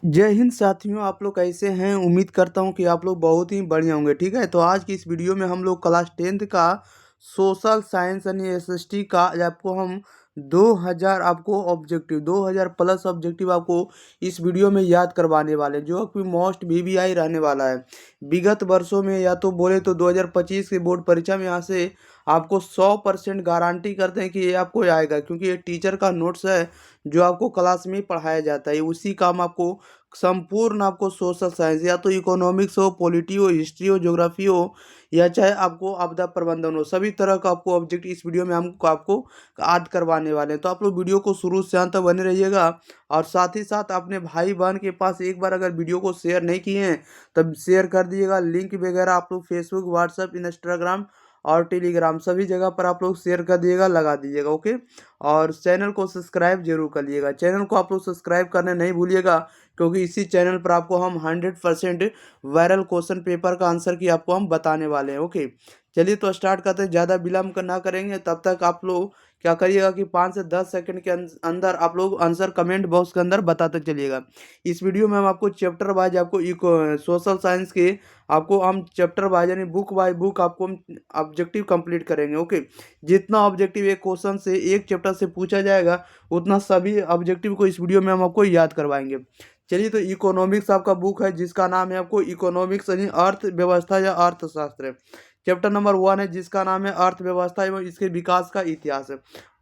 जय हिंद साथियों, आप लोग कैसे हैं। उम्मीद करता हूं कि आप लोग बहुत ही बढ़िया होंगे। ठीक है, तो आज की इस वीडियो में हम लोग क्लास 10th का सोशल साइंस यानी एसएसटी का आपको हम 2000 आपको ऑब्जेक्टिव 2000 प्लस ऑब्जेक्टिव आपको इस वीडियो में याद करवाने वाले हैं, जो कि मोस्ट वीवीआई रहने वाला है। विगत वर्षों में या तो बोले तो 2025 के बोर्ड परीक्षा में यहाँ से आपको 100% गारंटी करते हैं कि ये आपको आएगा, क्योंकि ये टीचर का नोट्स है जो आपको क्लास में पढ़ाया जाता है। उसी का हम आपको संपूर्ण आपको सोशल साइंस या तो इकोनॉमिक्स हो, पॉलिटी हो, हिस्ट्री हो, ज्योग्राफी हो, या चाहे आपको आपदा प्रबंधन हो, सभी तरह का आपको ऑब्जेक्ट इस वीडियो में हम आपको याद करवाने वाले हैं। तो आप लोग वीडियो को शुरू से अंत तक बने रहिएगा। और साथ ही साथ अपने भाई बहन के पास एक बार अगर वीडियो को शेयर नहीं किए हैं तब शेयर कर दीजिएगा। लिंक वगैरह आप लोग फेसबुक, व्हाट्सएप, इंस्टाग्राम और टेलीग्राम सभी जगह पर आप लोग शेयर कर दीजिएगा, लगा दीजिएगा। ओके, और चैनल को सब्सक्राइब जरूर कर लीजिएगा। चैनल को आप लोग सब्सक्राइब करने नहीं भूलिएगा, क्योंकि इसी चैनल पर आपको हम 100% वायरल क्वेश्चन पेपर का आंसर की आपको हम बताने वाले हैं। ओके, चलिए तो स्टार्ट करते हैं। ज़्यादा विलम्ब ना करेंगे, तब तक आप लोग क्या करिएगा कि 5 से 10 सेकंड के अंदर आप लोग आंसर कमेंट बॉक्स के अंदर बताते चलिएगा। इस वीडियो में हम आपको चैप्टर वाइज आपको सोशल साइंस के आपको हम चैप्टर वाइज यानी बुक बाय बुक आपको हम ऑब्जेक्टिव कंप्लीट करेंगे। ओके, जितना ऑब्जेक्टिव एक क्वेश्चन से एक चैप्टर से पूछा जाएगा उतना सभी ऑब्जेक्टिव को इस वीडियो में हम आपको याद करवाएंगे। चलिए, तो इकोनॉमिक्स आपका बुक है जिसका नाम है आपको इकोनॉमिक्स यानी अर्थव्यवस्था या अर्थशास्त्र। चैप्टर नंबर 1 है जिसका नाम है अर्थव्यवस्था एवं इसके विकास का इतिहास।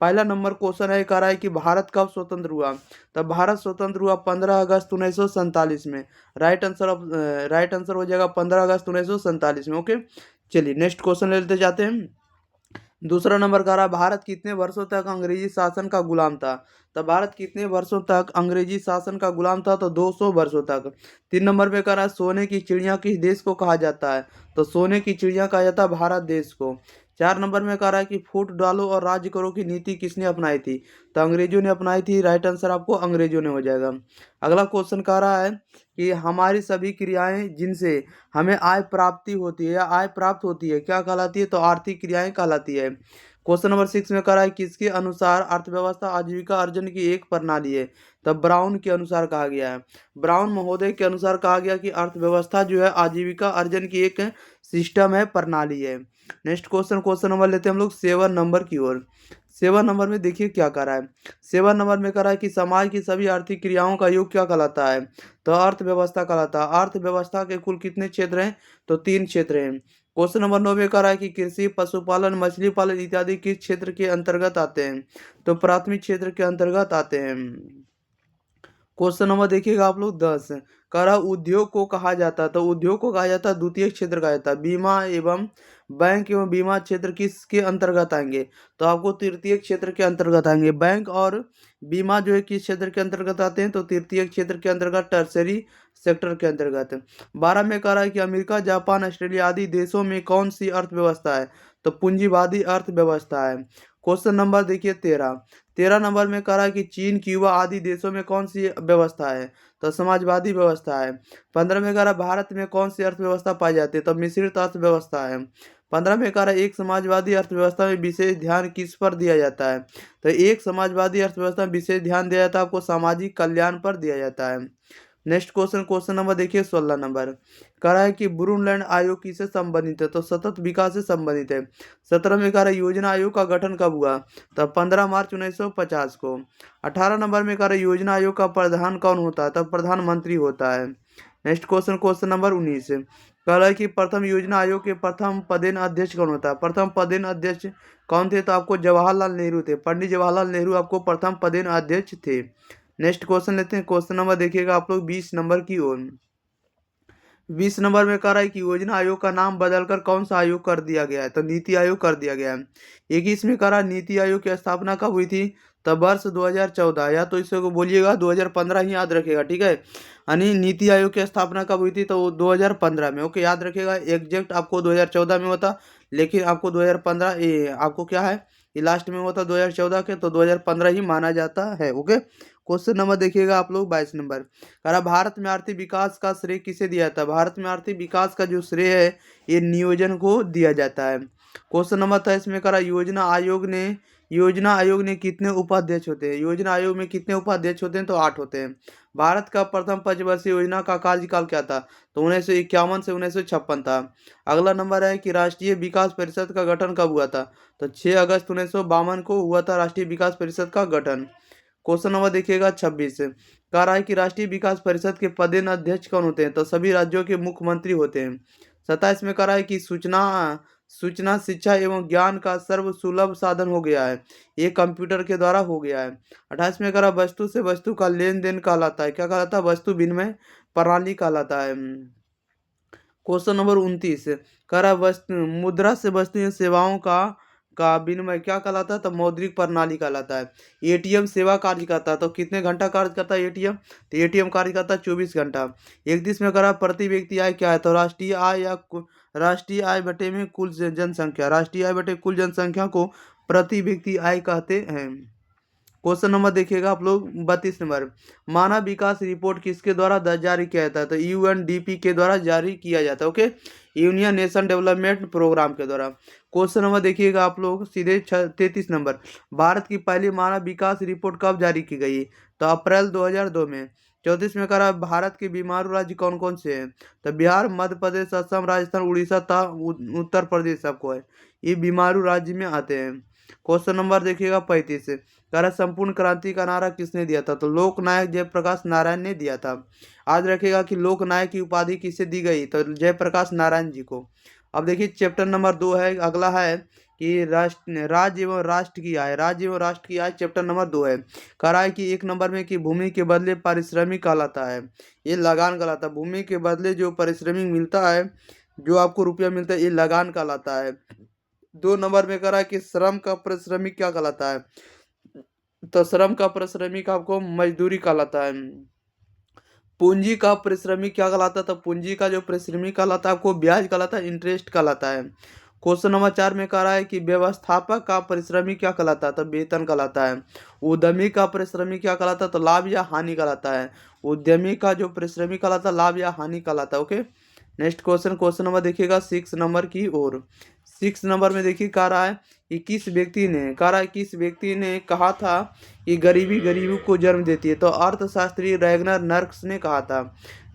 पहला नंबर क्वेश्चन है, कह रहा है कि भारत कब स्वतंत्र हुआ। तब भारत स्वतंत्र हुआ 15 अगस्त 1947 में। राइट आंसर हो जाएगा 15 अगस्त 1947 में। ओके, चलिए नेक्स्ट क्वेश्चन ले लेते जाते हैं। दूसरा नंबर कह रहा है, भारत कितने वर्षों तक अंग्रेजी शासन का गुलाम था। तो भारत कितने वर्षों तक अंग्रेजी शासन का गुलाम था, तो 200 वर्षों तक। 3 नंबर पे कह रहा है, सोने की चिड़िया किस देश को कहा जाता है। तो सोने की चिड़िया कहा जाता है भारत देश को। 4 नंबर में कह रहा है कि फूट डालो और राज्य करो की नीति किसने अपनाई थी। तो अंग्रेजों ने अपनाई थी। राइट आंसर आपको अंग्रेजों ने हो जाएगा। अगला क्वेश्चन कह रहा है कि हमारी सभी क्रियाएं जिनसे हमें आय प्राप्ति होती है या आय प्राप्त होती है क्या कहलाती है। तो आर्थिक क्रियाएं कहलाती है। क्वेश्चन नंबर 6 में कह रहा है, किसके अनुसार अर्थव्यवस्था आजीविका अर्जन की एक प्रणाली है। तब ब्राउन के अनुसार कहा गया है। ब्राउन महोदय के अनुसार कहा गया कि अर्थव्यवस्था जो है आजीविका अर्जन की एक सिस्टम है, प्रणाली है। नेक्स्ट क्वेश्चन नंबर लेते हैं हम लोग 7 नंबर की ओर। 7 नंबर में देखिए क्या कर रहा है। 7 नंबर में कह रहा है कि समाज की सभी आर्थिक क्रियाओं का योग क्या कहलाता है। तो अर्थव्यवस्था कहलाता है। अर्थव्यवस्था के कुल कितने क्षेत्र हैं। तो 3 क्षेत्र हैं। क्वेश्चन नंबर 9 में कह रहा है कि कृषि, पशुपालन, मछली पालन इत्यादि किस क्षेत्र के अंतर्गत आते हैं। तो प्राथमिक क्षेत्र के अंतर्गत आते हैं। क्वेश्चन नंबर देखिएगा आप लोग 10। कह रहा उद्योग को कहा जाता है। तो उद्योग को कहा जाता है द्वितीय क्षेत्र कहा जाता है। बीमा एवं बैंक एवं बीमा क्षेत्र किसके अंतर्गत आएंगे। तो आपको तृतीय क्षेत्र के अंतर्गत आएंगे। बैंक और बीमा जो है किस क्षेत्र के अंतर्गत आते हैं। तो तृतीय क्षेत्र के अंतर्गत, टर्सरी सेक्टर के अंतर्गत। 12 में कह रहा है कि अमेरिका, जापान, ऑस्ट्रेलिया आदि देशों में कौन सी अर्थव्यवस्था है। तो पूंजीवादी अर्थव्यवस्था है। क्वेश्चन नंबर देखिए 13। 13 नंबर में कह रहा है कि चीन, क्यूबा आदि देशों में कौन सी व्यवस्था है। तो समाजवादी व्यवस्था है। 15 में कह रहा है भारत में कौन सी अर्थव्यवस्था पाई जाती है। तो मिश्रित अर्थव्यवस्था है। 15 में कह रहा है एक समाजवादी अर्थव्यवस्था में विशेष ध्यान किस पर दिया जाता है। तो एक समाजवादी अर्थव्यवस्था में विशेष ध्यान दिया जाता है आपको सामाजिक कल्याण पर दिया जाता है। नेक्स्ट क्वेश्चन नंबर देखिए 16 नंबर। कह रहा है कि ब्रूनलैंड आयोग किससे संबंधित है। तो सतत विकास से संबंधित है। 17 में कह रहा है योजना आयोग का गठन कब हुआ। तो 15 मार्च 1950 को। 18 नंबर में कह रहा है योजना आयोग का प्रधान कौन होता है। तब प्रधानमंत्री होता है। Next question number 19। कह रहा है कि प्रथम योजना आयोग के प्रथम पदेन अध्यक्ष कौन होता है। प्रथम पदेन अध्यक्ष कौन थे। तो आपको जवाहरलाल नेहरू थे। पंडित जवाहरलाल नेहरू आपको प्रथम पदेन अध्यक्ष थे। नेक्स्ट क्वेश्चन लेते हैं। क्वेश्चन नंबर देखिएगा आप लोग 20 नंबर की ओर। 20 नंबर में कह रहा है कि योजना आयोग का नाम बदलकर कौन सा आयोग कर दिया गया है। तो नीति आयोग कर दिया गया है। 21 में कह रहा है नीति आयोग की स्थापना कब हुई थी। तब वर्ष 2014, या तो इसे को बोलिएगा 2015 ही याद रखेगा। ठीक है, यानी नीति आयोग की स्थापना कब हुई थी। तो 2015 में। ओके, याद रखेगा। एग्जैक्ट आपको 2014 में होता, लेकिन आपको 2015 आपको क्या है ये लास्ट में होता 2014 के, तो 2015 ही माना जाता है। ओके, क्वेश्चन नंबर देखिएगा आप लोग 22 नंबर। कह रहा भारत में आर्थिक विकास का श्रेय किसे दिया जाता है। भारत में आर्थिक विकास का जो श्रेय है ये नियोजन को दिया जाता है। क्वेश्चन नंबर 23 में कह रहा योजना आयोग ने योजना आयोग ने कितने उपाध्यक्ष होते हैं? योजना आयोग में कितने उपाध्यक्ष होते हैं? तो 8 होते हैं। भारत का प्रथम पंचवर्षीय योजना का कार्यकाल क्या था? तो 1951 से 1956 था। अगला नंबर है कि राष्ट्रीय विकास परिषद का गठन कब हुआ था? तो 6 अगस्त 1952 को हुआ था राष्ट्रीय विकास परिषद का गठन। क्वेश्चन नंबर देखिएगा 26 कह रहा है कि राष्ट्रीय विकास परिषद के पदेन अध्यक्ष कौन होते हैं? तो सभी राज्यों के मुख्यमंत्री होते हैं। 27 में कह रहा है कि सूचना शिक्षा एवं ज्ञान का सर्वसुलभ साधन हो गया है, ये कंप्यूटर के द्वारा हो गया है। 28 में कह रहा वस्तु से वस्तु का लेन देन कहलाता है, क्या कहलाता है? वस्तु विनिमय प्रणाली कहलाता है। क्वेश्चन नंबर 29 कह रहा वस्तु मुद्रा से वस्तु एवं सेवाओं का विनिमय क्या कहलाता है? तो मौद्रिक प्रणाली कहलाता है। एटीएम सेवा कार्य करता है, तो कितने घंटा कार्य करता है एटीएम? तो एटीएम कार्य करता है 24 घंटा। 31 में करा प्रति व्यक्ति आय क्या है? तो राष्ट्रीय आय या राष्ट्रीय आय बटे में कुल जनसंख्या, राष्ट्रीय आय बटे कुल जनसंख्या को प्रति व्यक्ति आय कहते हैं। क्वेश्चन नंबर देखिएगा आप लोग 32 नंबर, मानव विकास रिपोर्ट किसके द्वारा जारी किया जाता है? तो यूएनडीपी के द्वारा जारी किया जाता है। Okay, union nation development programme के द्वारा। क्वेश्चन नंबर देखिएगा आप लोग सीधे 33 नंबर, भारत की पहली मानव विकास रिपोर्ट कब जारी की गई? तो अप्रैल 2002 में। 34 में कह रहा है भारत के बीमारू राज्य कौन कौन से हैं? तो बिहार, मध्य प्रदेश, असम, राजस्थान, उड़ीसा तथा उत्तर प्रदेश सबको है, ये बीमारू राज्य में आते हैं। क्वेश्चन नंबर देखिएगा 35 कह रहा संपूर्ण क्रांति का नारा किसने दिया था? तो लोकनायक जयप्रकाश नारायण ने दिया था। आज रखेगा कि लोकनायक की उपाधि किसे दी गई? तो जयप्रकाश नारायण जी को। अब देखिए चैप्टर नंबर 2 है, अगला है कि राज्य एवं राष्ट्र की आय, राज्य एवं राष्ट्र की आय चैप्टर नंबर 2 है। कह रहा है कि 1 नंबर में कि भूमि के बदले पारिश्रमिक कहलाता है, ये लगान कहलाता है। भूमि के बदले जो पारिश्रमिक मिलता है, जो आपको रुपया मिलता है, ये लगान कहलाता है। 2 नंबर में कह रहा है कि श्रम का पारिश्रमिक क्या कहलाता है? तो श्रम का पारिश्रमिक आपको मजदूरी कहलाता है। पूंजी का पारिश्रमिक क्या कहलाता है? तो पूंजी का जो पारिश्रमिक कहलाता है आपको ब्याज कहलाता है, इंटरेस्ट कहलाता है। क्वेश्चन नंबर 4 में कह रहा है कि व्यवस्थापक का पारिश्रमिक क्या कहलाता है? तो वेतन कहलाता है। उद्यमी का पारिश्रमिक क्या कहलाता है? तो लाभ या हानि कहलाता है। उद्यमी का जो पारिश्रमिक कहलाता है लाभ या हानि कहलाता है। ओके, नेक्स्ट क्वेश्चन नंबर देखिएगा 6 नंबर की ओर। 6 नंबर में देखिए कह रहा है कि किस व्यक्ति ने कहा था कि गरीबी गरीबी को जन्म देती है? तो अर्थशास्त्री रैगनर नर्क्स ने कहा था।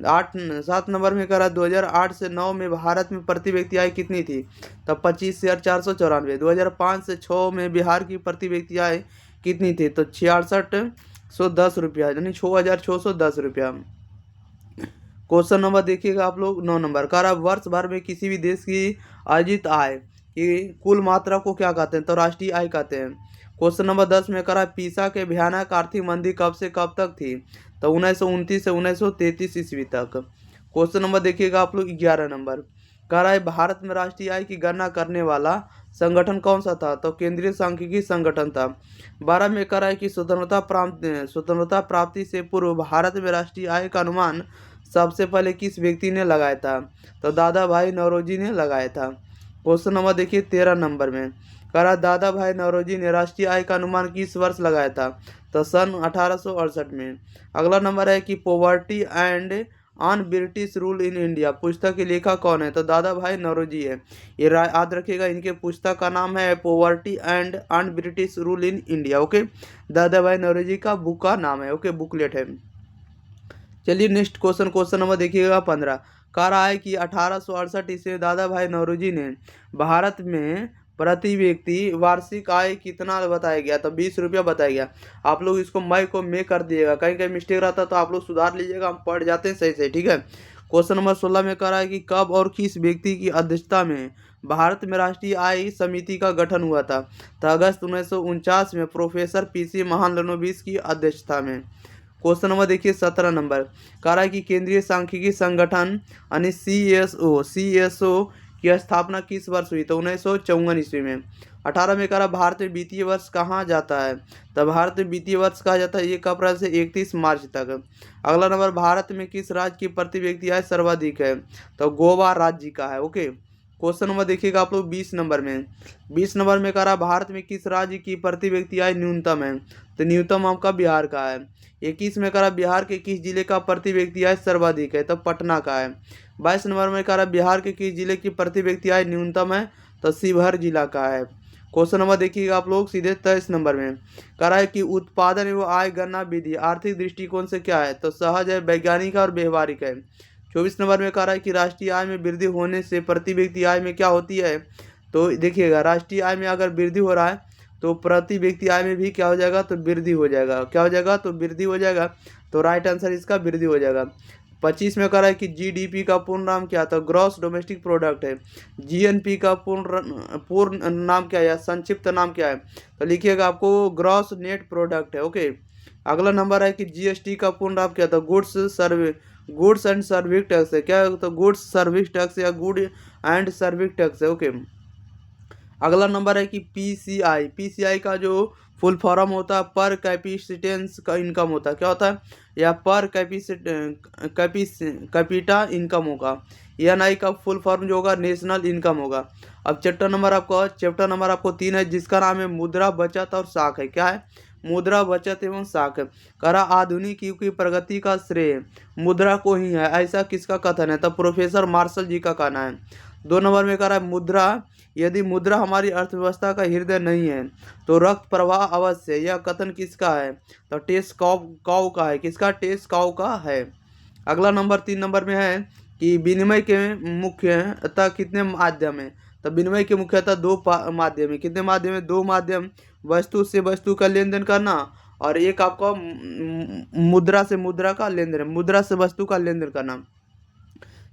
7 नंबर में कह रहा 2008 से 9 में भारत में प्रति व्यक्ति आय कितनी थी? तो 25,494। 2005 से 6 में बिहार की प्रति व्यक्ति आय कितनी थी? तो 6610 रुपया, यानी 6,610 रुपया। क्वेश्चन नंबर देखिएगा आप लोग 9 नंबर, कह रहा वर्ष भर में किसी भी देश की अर्जित आय की कुल मात्रा को क्या कहते हैं? तो राष्ट्रीय आय कहते हैं। क्वेश्चन नंबर 10 में कह रहा पीसा के भयानक आर्थिक मंदी कब से कब तक थी? तो 1929 से 1933 ईस्वी तक। क्वेश्चन नंबर देखिएगा आप लोग 11 नंबर, कह रहा है भारत में राष्ट्रीय आय की गणना करने वाला संगठन कौन सा था? तो केंद्रीय सांख्यिकी संगठन था। 12 में कह रहा है कि स्वतंत्रता प्राप्ति से पूर्व भारत में राष्ट्रीय आय का अनुमान सबसे पहले किस व्यक्ति ने लगाया था? तो दादा भाई नौरोजी ने लगाया था। क्वेश्चन नंबर देखिए 13 नंबर में, कह रहा दादा भाई नौरोजी ने राष्ट्रीय आय का अनुमान किस वर्ष लगाया था? तो सन 1868 में। अगला नंबर है कि poverty and on British rule in India पुस्तक के लेखक कौन है? तो दादा भाई नौरोजी है। ये याद रखिएगा, इनके पुस्तक का नाम है poverty and on British rule in India. Okay, दादा भाई नौरोजी का बुक का नाम है। ओके, बुकलेट है। चलिए नेक्स्ट क्वेश्चन नंबर देखिएगा 15, कह रहा है कि 1868 ईस्वी दादा भाई नौरोजी ने भारत में प्रति व्यक्ति वार्षिक आय कितना बताया गया? तो 20 रुपया बताया गया। आप लोग इसको मई को में कर दिएगा, कहीं कहीं मिस्टेक रहता है तो आप लोग सुधार लीजिएगा, हम पढ़ जाते हैं सही से, ठीक है। क्वेश्चन नंबर 16 में कह रहा है कि कब और किस व्यक्ति की अध्यक्षता में भारत में राष्ट्रीय आय समिति का गठन हुआ था? तो अगस्त 1949 में प्रोफेसर पीसी महालनोबिस की अध्यक्षता में। क्वेश्चन नंबर देखिए 17 नंबर, कह रहा है कि केंद्रीय सांख्यिकी संगठन यानी सीएसओ की स्थापना किस वर्ष हुई? तो 1954 ईस्वी में। 18 में कह रहा भारत में वित्तीय वर्ष कहाँ जाता है? तो भारत में वित्तीय वर्ष कहा जाता है 1 अप्रैल से 31 मार्च तक। अगला नंबर, भारत में किस राज्य की प्रति व्यक्ति आय सर्वाधिक है? तो गोवा राज्य का है। ओके, क्वेश्चन नंबर देखिएगा आप लोग 20 नंबर में। 20 नंबर में कह रहा भारत में किस राज्य की प्रति व्यक्ति आय न्यूनतम है? तो न्यूनतम आपका बिहार का है। 21 में कह रहा बिहार के किस जिले का प्रति व्यक्ति आय सर्वाधिक है? तो पटना का है। 22 नंबर में कह रहा बिहार के किस जिले की प्रति व्यक्ति आय न्यूनतम है? तो शिवहर जिला का है। क्वेश्चन नंबर देखिएगा आप लोग सीधे 23 नंबर में कह रहा है कि उत्पादन एवं आय गणना विधि आर्थिक दृष्टिकोण से क्या है, तो सहज है, वैज्ञानिक है और व्यवहारिक है। 24 नंबर में कह रहा है कि राष्ट्रीय आय में वृद्धि होने से प्रति व्यक्ति आय में क्या होती है, तो देखिएगा राष्ट्रीय आय में अगर वृद्धि हो रहा है तो प्रति व्यक्ति आय में भी क्या हो जाएगा, तो वृद्धि हो जाएगा। क्या हो जाएगा, तो वृद्धि हो जाएगा। तो राइट आंसर इसका वृद्धि हो जाएगा। 25 में कह रहा है कि जीडीपी का पूर्ण नाम क्या था, ग्रॉस डोमेस्टिक प्रोडक्ट है। जीएनपी का पूर्ण नाम क्या है या संक्षिप्त नाम क्या है, तो लिखिएगा आपको ग्रॉस नेट प्रोडक्ट है। ओके, अगला नंबर है कि जीएसटी का पूर्ण नाम क्या था, गुड्स एंड सर्विस टैक्स है। क्या है, तो गुड्स सर्विस टैक्स या गुड एंड सर्विस टैक्स है। ओके, अगला नंबर है कि पीसीआई का जो फुल फॉर्म होता है पर कैपिटेंस का इनकम होता है। क्या होता है, या पर कैपिटा इनकम होगा। एनआई का फुल फॉर्म जो होगा नेशनल इनकम होगा। अब चैप्टर नंबर आपको 3 है, जिसका नाम है मुद्रा बचत और साख है। क्या है, मुद्रा बचत एवं साख है। करा आधुनिक युग की प्रगति का श्रेय मुद्रा को ही है, ऐसा किसका कथन है, तब प्रोफेसर मार्शल जी का कहना है। 2 नंबर में कह रहा है मुद्रा, यदि मुद्रा हमारी अर्थव्यवस्था का हृदय नहीं है तो रक्त प्रवाह अवश्य। यह कथन किसका है, तो टेस्काउ का है। किसका, टेस्काउ का है। अगला नंबर 3 नंबर में है कि विनिमय के मुख्यतः कितने माध्यम है, तो विनिमय के मुख्यतः 2 माध्यम है। कितने माध्यम है, 2 माध्यम, वस्तु से वस्तु का लेन देन करना और एक आपका मुद्रा से मुद्रा का लेन देन, मुद्रा से वस्तु का लेन देन करना।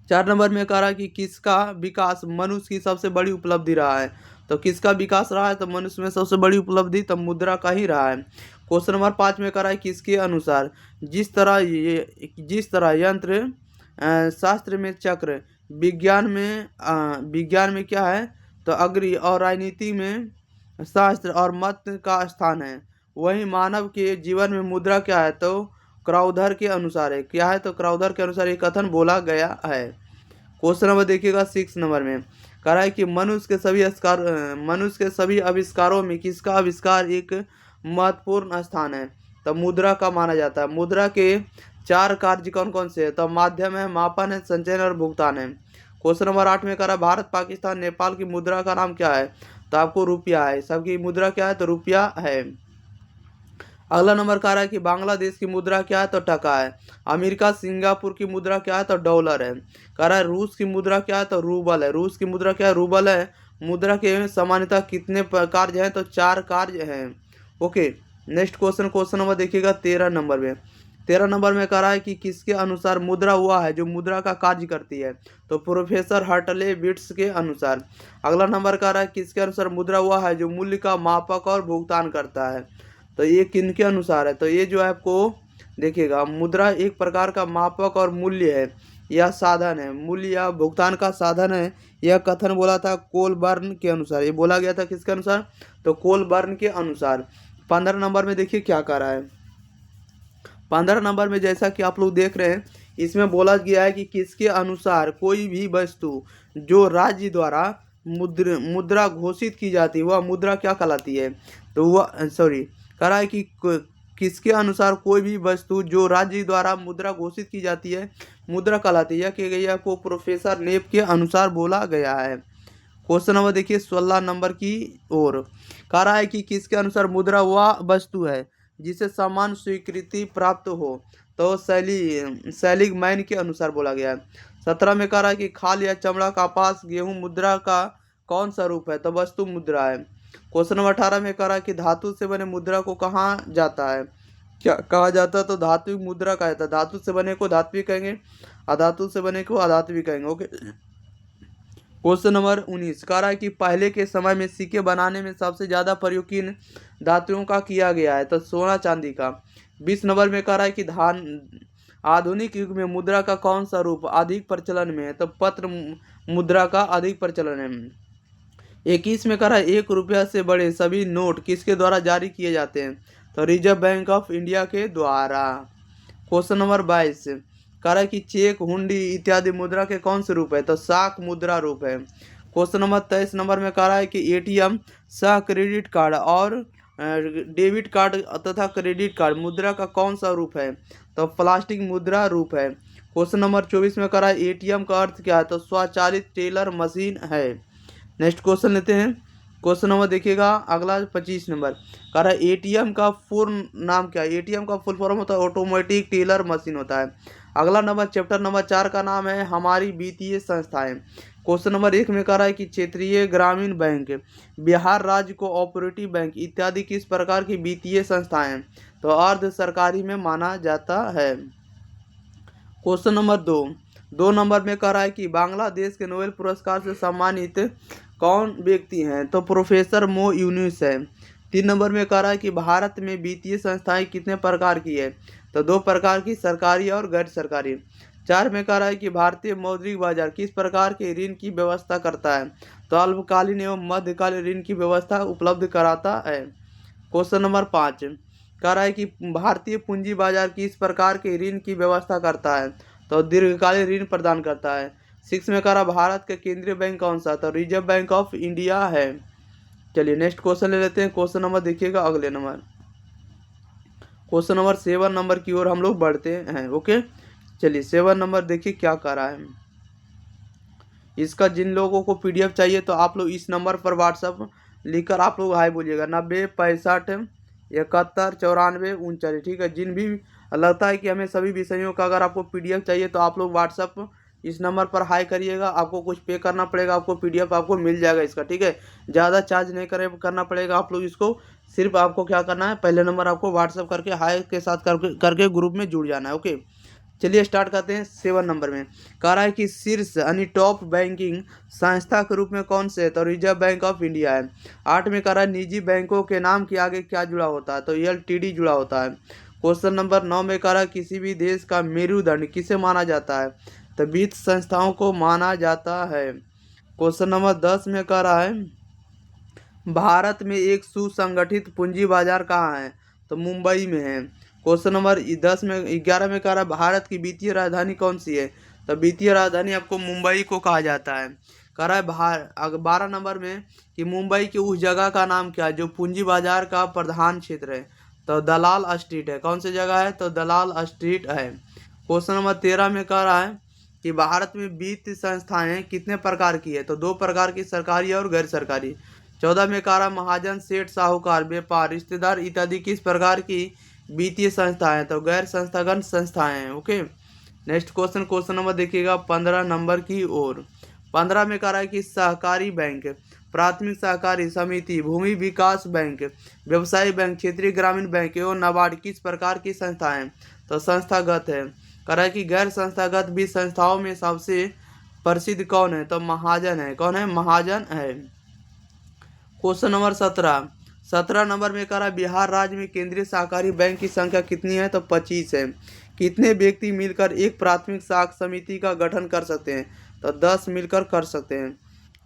4 नंबर में कह रहा है कि किसका विकास मनुष्य की सबसे बड़ी उपलब्धि रहा है, तो किसका विकास रहा है, तो मनुष्य में सबसे बड़ी उपलब्धि तो मुद्रा का ही रहा है। क्वेश्चन नंबर 5 में कह रहा है किसके अनुसार जिस तरह यंत्र शास्त्र में चक्र, विज्ञान में क्या है, तो अग्रि और राजनीति में शास्त्र और मत का स्थान है, वही मानव के जीवन में मुद्रा क्या है, तो क्राउदर के अनुसार है। क्या है, तो क्राउदर के अनुसार ये कथन बोला गया है। क्वेश्चन नंबर देखिएगा 6 नंबर में कह रहा है कि मनुष्य के सभी आविष्कारों में किसका आविष्कार एक महत्वपूर्ण स्थान है, तो मुद्रा का माना जाता है। मुद्रा के 4 कार्य कौन कौन से है, तो माध्यम है, मापन है, संचयन और भुगतान है। क्वेश्चन नंबर 8 में कह रहा है भारत पाकिस्तान नेपाल की मुद्रा का नाम क्या है, तो आपको रुपया है। सबकी मुद्रा क्या है, तो रुपया है। अगला नंबर कह रहा है कि बांग्लादेश की मुद्रा क्या है, तो टका है। अमेरिका सिंगापुर की मुद्रा क्या है, तो डॉलर है। कह रहा है रूस की मुद्रा क्या है, तो रूबल है। रूस की मुद्रा क्या है, रूबल है। मुद्रा के सामान्यतः कितने कार्य हैं, तो 4 कार्य हैं। ओके, नेक्स्ट क्वेश्चन नंबर देखिएगा 13 नंबर में। 13 नंबर में कह रहा है कि किसके अनुसार मुद्रा हुआ है जो मुद्रा का कार्य करती है, तो प्रोफेसर हर्टले विट्स के अनुसार। अगला नंबर कह रहा है किसके अनुसार मुद्रा हुआ है जो मूल्य का मापक और भुगतान करता है, तो ये किनके अनुसार है, तो ये जो है आपको देखिएगा मुद्रा एक प्रकार का मापक और मूल्य है या साधन है, मूल्य या भुगतान का साधन है। यह कथन बोला था कोलबर्न के अनुसार। ये बोला गया था किसके अनुसार, तो कोलबर्न के अनुसार। 15 नंबर में देखिए क्या कह रहा है। 15 नंबर में जैसा कि आप लोग देख रहे हैं इसमें बोला गया है कि किसके अनुसार कोई भी वस्तु जो राज्य द्वारा मुद्रा घोषित की जाती है वह मुद्रा क्या कहलाती है, तो वह कह रहा है कि किसके अनुसार कोई भी वस्तु जो राज्य द्वारा मुद्रा घोषित की जाती है मुद्रा कहलाती है। कि गई को प्रोफेसर नेप के अनुसार बोला गया है। क्वेश्चन नंबर देखिए 16 नंबर की ओर। कह रहा है कि किसके अनुसार मुद्रा वह वस्तु है जिसे समान स्वीकृति प्राप्त हो, तो सैलिग मैन के अनुसार बोला गया है। 17 में कह रहा है कि खाल या चमड़ा, कपास, गेहूं मुद्रा का कौन सा रूप है, तो वस्तु मुद्रा है। क्वेश्चन नंबर 18 में कह रहा है कि धातु से बने मुद्रा को कहाँ जाता है, क्या कहा जाता है, तो धात्विक मुद्रा कहा जाता है। धातु से बने को धात्विक कहेंगे, अधातु से बने को अधात्विक कहेंगे। ओके, क्वेश्चन नंबर 19 कह रहा है कि पहले के समय में सिक्के बनाने में सबसे ज्यादा प्रयोग किन धातुओं का किया गया है, तो सोना चांदी का। 20 नंबर में कह रहा है कि आधुनिक युग में मुद्रा का कौन सा रूप अधिक प्रचलन में है, तो पत्र मुद्रा का अधिक प्रचलन है। 21 में कह रहा है 1 रुपया से बड़े सभी नोट किसके द्वारा जारी किए जाते हैं, तो रिजर्व बैंक ऑफ इंडिया के द्वारा। क्वेश्चन नंबर 22 कह रहा है कि चेक, हुंडी इत्यादि मुद्रा के कौन से रूप है, तो साख मुद्रा रूप है। क्वेश्चन नंबर 23 नंबर में कह रहा है कि एटीएम, सह क्रेडिट कार्ड और डेबिट कार्ड तथा क्रेडिट कार्ड मुद्रा का कौन सा रूप है, तो प्लास्टिक मुद्रा रूप है। क्वेश्चन नंबर 24 में कह रहा है एटीएम का अर्थ क्या है, तो स्वचालित टेलर मशीन है। नेक्स्ट क्वेश्चन लेते हैं क्वेश्चन नंबर देखिएगा अगला 25 नंबर कह रहा है एटीएम का फुल नाम क्या है। एटीएम का फुल फॉर्म होता है ऑटोमेटिक टेलर मशीन होता है। अगला नंबर चैप्टर नंबर 4 का नाम है हमारी वित्तीय संस्थाएं। क्वेश्चन नंबर 1 में कह रहा है कि क्षेत्रीय ग्रामीण बैंक, बिहार राज्य कोऑपरेटिव बैंक इत्यादि किस प्रकार की वित्तीय संस्थाएं हैं, तो अर्ध सरकारी में माना जाता है। क्वेश्चन नंबर 2 नंबर में कह रहा है कि बांग्लादेश के नोबेल पुरस्कार से सम्मानित कौन व्यक्ति हैं, तो प्रोफेसर मो यूनुस है। 3 नंबर में कह रहा है कि भारत में वित्तीय संस्थाएं कितने प्रकार की है, तो 2 प्रकार की, सरकारी और गैर सरकारी। 4 में कह रहा है कि भारतीय मौद्रिक बाजार किस प्रकार के ऋण की व्यवस्था करता है, तो अल्पकालीन एवं मध्यकालीन ऋण की व्यवस्था उपलब्ध कराता है। क्वेश्चन नंबर 5 कह रहा है कि भारतीय पूंजी बाजार किस प्रकार के ऋण की व्यवस्था करता है, तो दीर्घकालीन ऋण प्रदान करता है। 6 में कह रहा भारत का केंद्रीय बैंक कौन सा, तो रिजर्व बैंक ऑफ इंडिया है। चलिए नेक्स्ट क्वेश्चन ले लेते हैं। क्वेश्चन नंबर देखिएगा अगले नंबर, क्वेश्चन नंबर 7 नंबर की ओर हम लोग बढ़ते हैं। ओके चलिए 7 नंबर देखिए क्या कर रहा है। इसका जिन लोगों को पीडीएफ चाहिए तो आप लोग इस नंबर पर व्हाट्सअप लिखकर आप लोग हाई बोलिएगा 90 65 71 94 39। ठीक है, जिन भी लगता है कि हमें सभी विषयों का अगर आपको पीडीएफ चाहिए तो आप लोग व्हाट्सअप इस नंबर पर हाई करिएगा। आपको कुछ पे करना पड़ेगा, आपको पीडीएफ आपको मिल जाएगा इसका। ठीक है, ज़्यादा चार्ज नहीं करना पड़ेगा। आप लोग इसको सिर्फ आपको क्या करना है, पहले नंबर आपको व्हाट्सअप करके हाई के साथ करके ग्रुप में जुड़ जाना है। ओके चलिए स्टार्ट करते हैं। 7 नंबर में कह रहा है कि शीर्ष यानी टॉप बैंकिंग संस्था के रूप में कौन से है, तो रिजर्व बैंक ऑफ इंडिया है। 8 में कह रहा है निजी बैंकों के नाम के आगे क्या जुड़ा होता है, तो एलटीडी जुड़ा होता है। क्वेश्चन नंबर 9 में कह रहा है किसी भी देश का मेरुदंड किसे माना जाता है, तो वित्त संस्थाओं को माना जाता है। क्वेश्चन नंबर 10 में कह रहा है भारत में एक सुसंगठित पूंजी बाजार कहाँ है, तो मुंबई में है। क्वेश्चन नंबर 11 में कह रहा है भारत की वित्तीय राजधानी कौन सी है, तो वित्तीय राजधानी आपको मुंबई को कहा जाता है। कह रहा है 12 नंबर में कि मुंबई की उस जगह का नाम क्या है जो पूंजी बाजार का प्रधान क्षेत्र है, तो दलाल स्ट्रीट है। कौन सी जगह है, तो दलाल स्ट्रीट है। क्वेश्चन नंबर 13 में कह रहा है कि भारत में वित्तीय संस्थाएं कितने प्रकार की है, तो 2 प्रकार की, सरकारी और गैर सरकारी। 14 में कह रहा महाजन, सेठ, साहूकार, व्यापार, रिश्तेदार इत्यादि किस प्रकार की वित्तीय संस्थाएं, तो गैर संस्थागत संस्थाएं हैं। ओके नेक्स्ट क्वेश्चन नंबर देखिएगा 15 नंबर की ओर। 15 में कह रहा है कि सहकारी बैंक, प्राथमिक सहकारी समिति, भूमि विकास बैंक, व्यवसायी बैंक, क्षेत्रीय ग्रामीण बैंक एवं नाबार्ड किस प्रकार की संस्थाएं, तो संस्थागत है। कह रहा है कि गैर संस्थागत भी संस्थाओं में सबसे प्रसिद्ध कौन है, तो महाजन है। कौन है, महाजन है। क्वेश्चन नंबर 17 नंबर में कह रहा है बिहार राज्य में केंद्रीय सहकारी बैंक की संख्या कितनी है, तो 25 है। कितने व्यक्ति मिलकर एक प्राथमिक साख समिति का गठन कर सकते हैं, तो 10 मिलकर कर सकते हैं।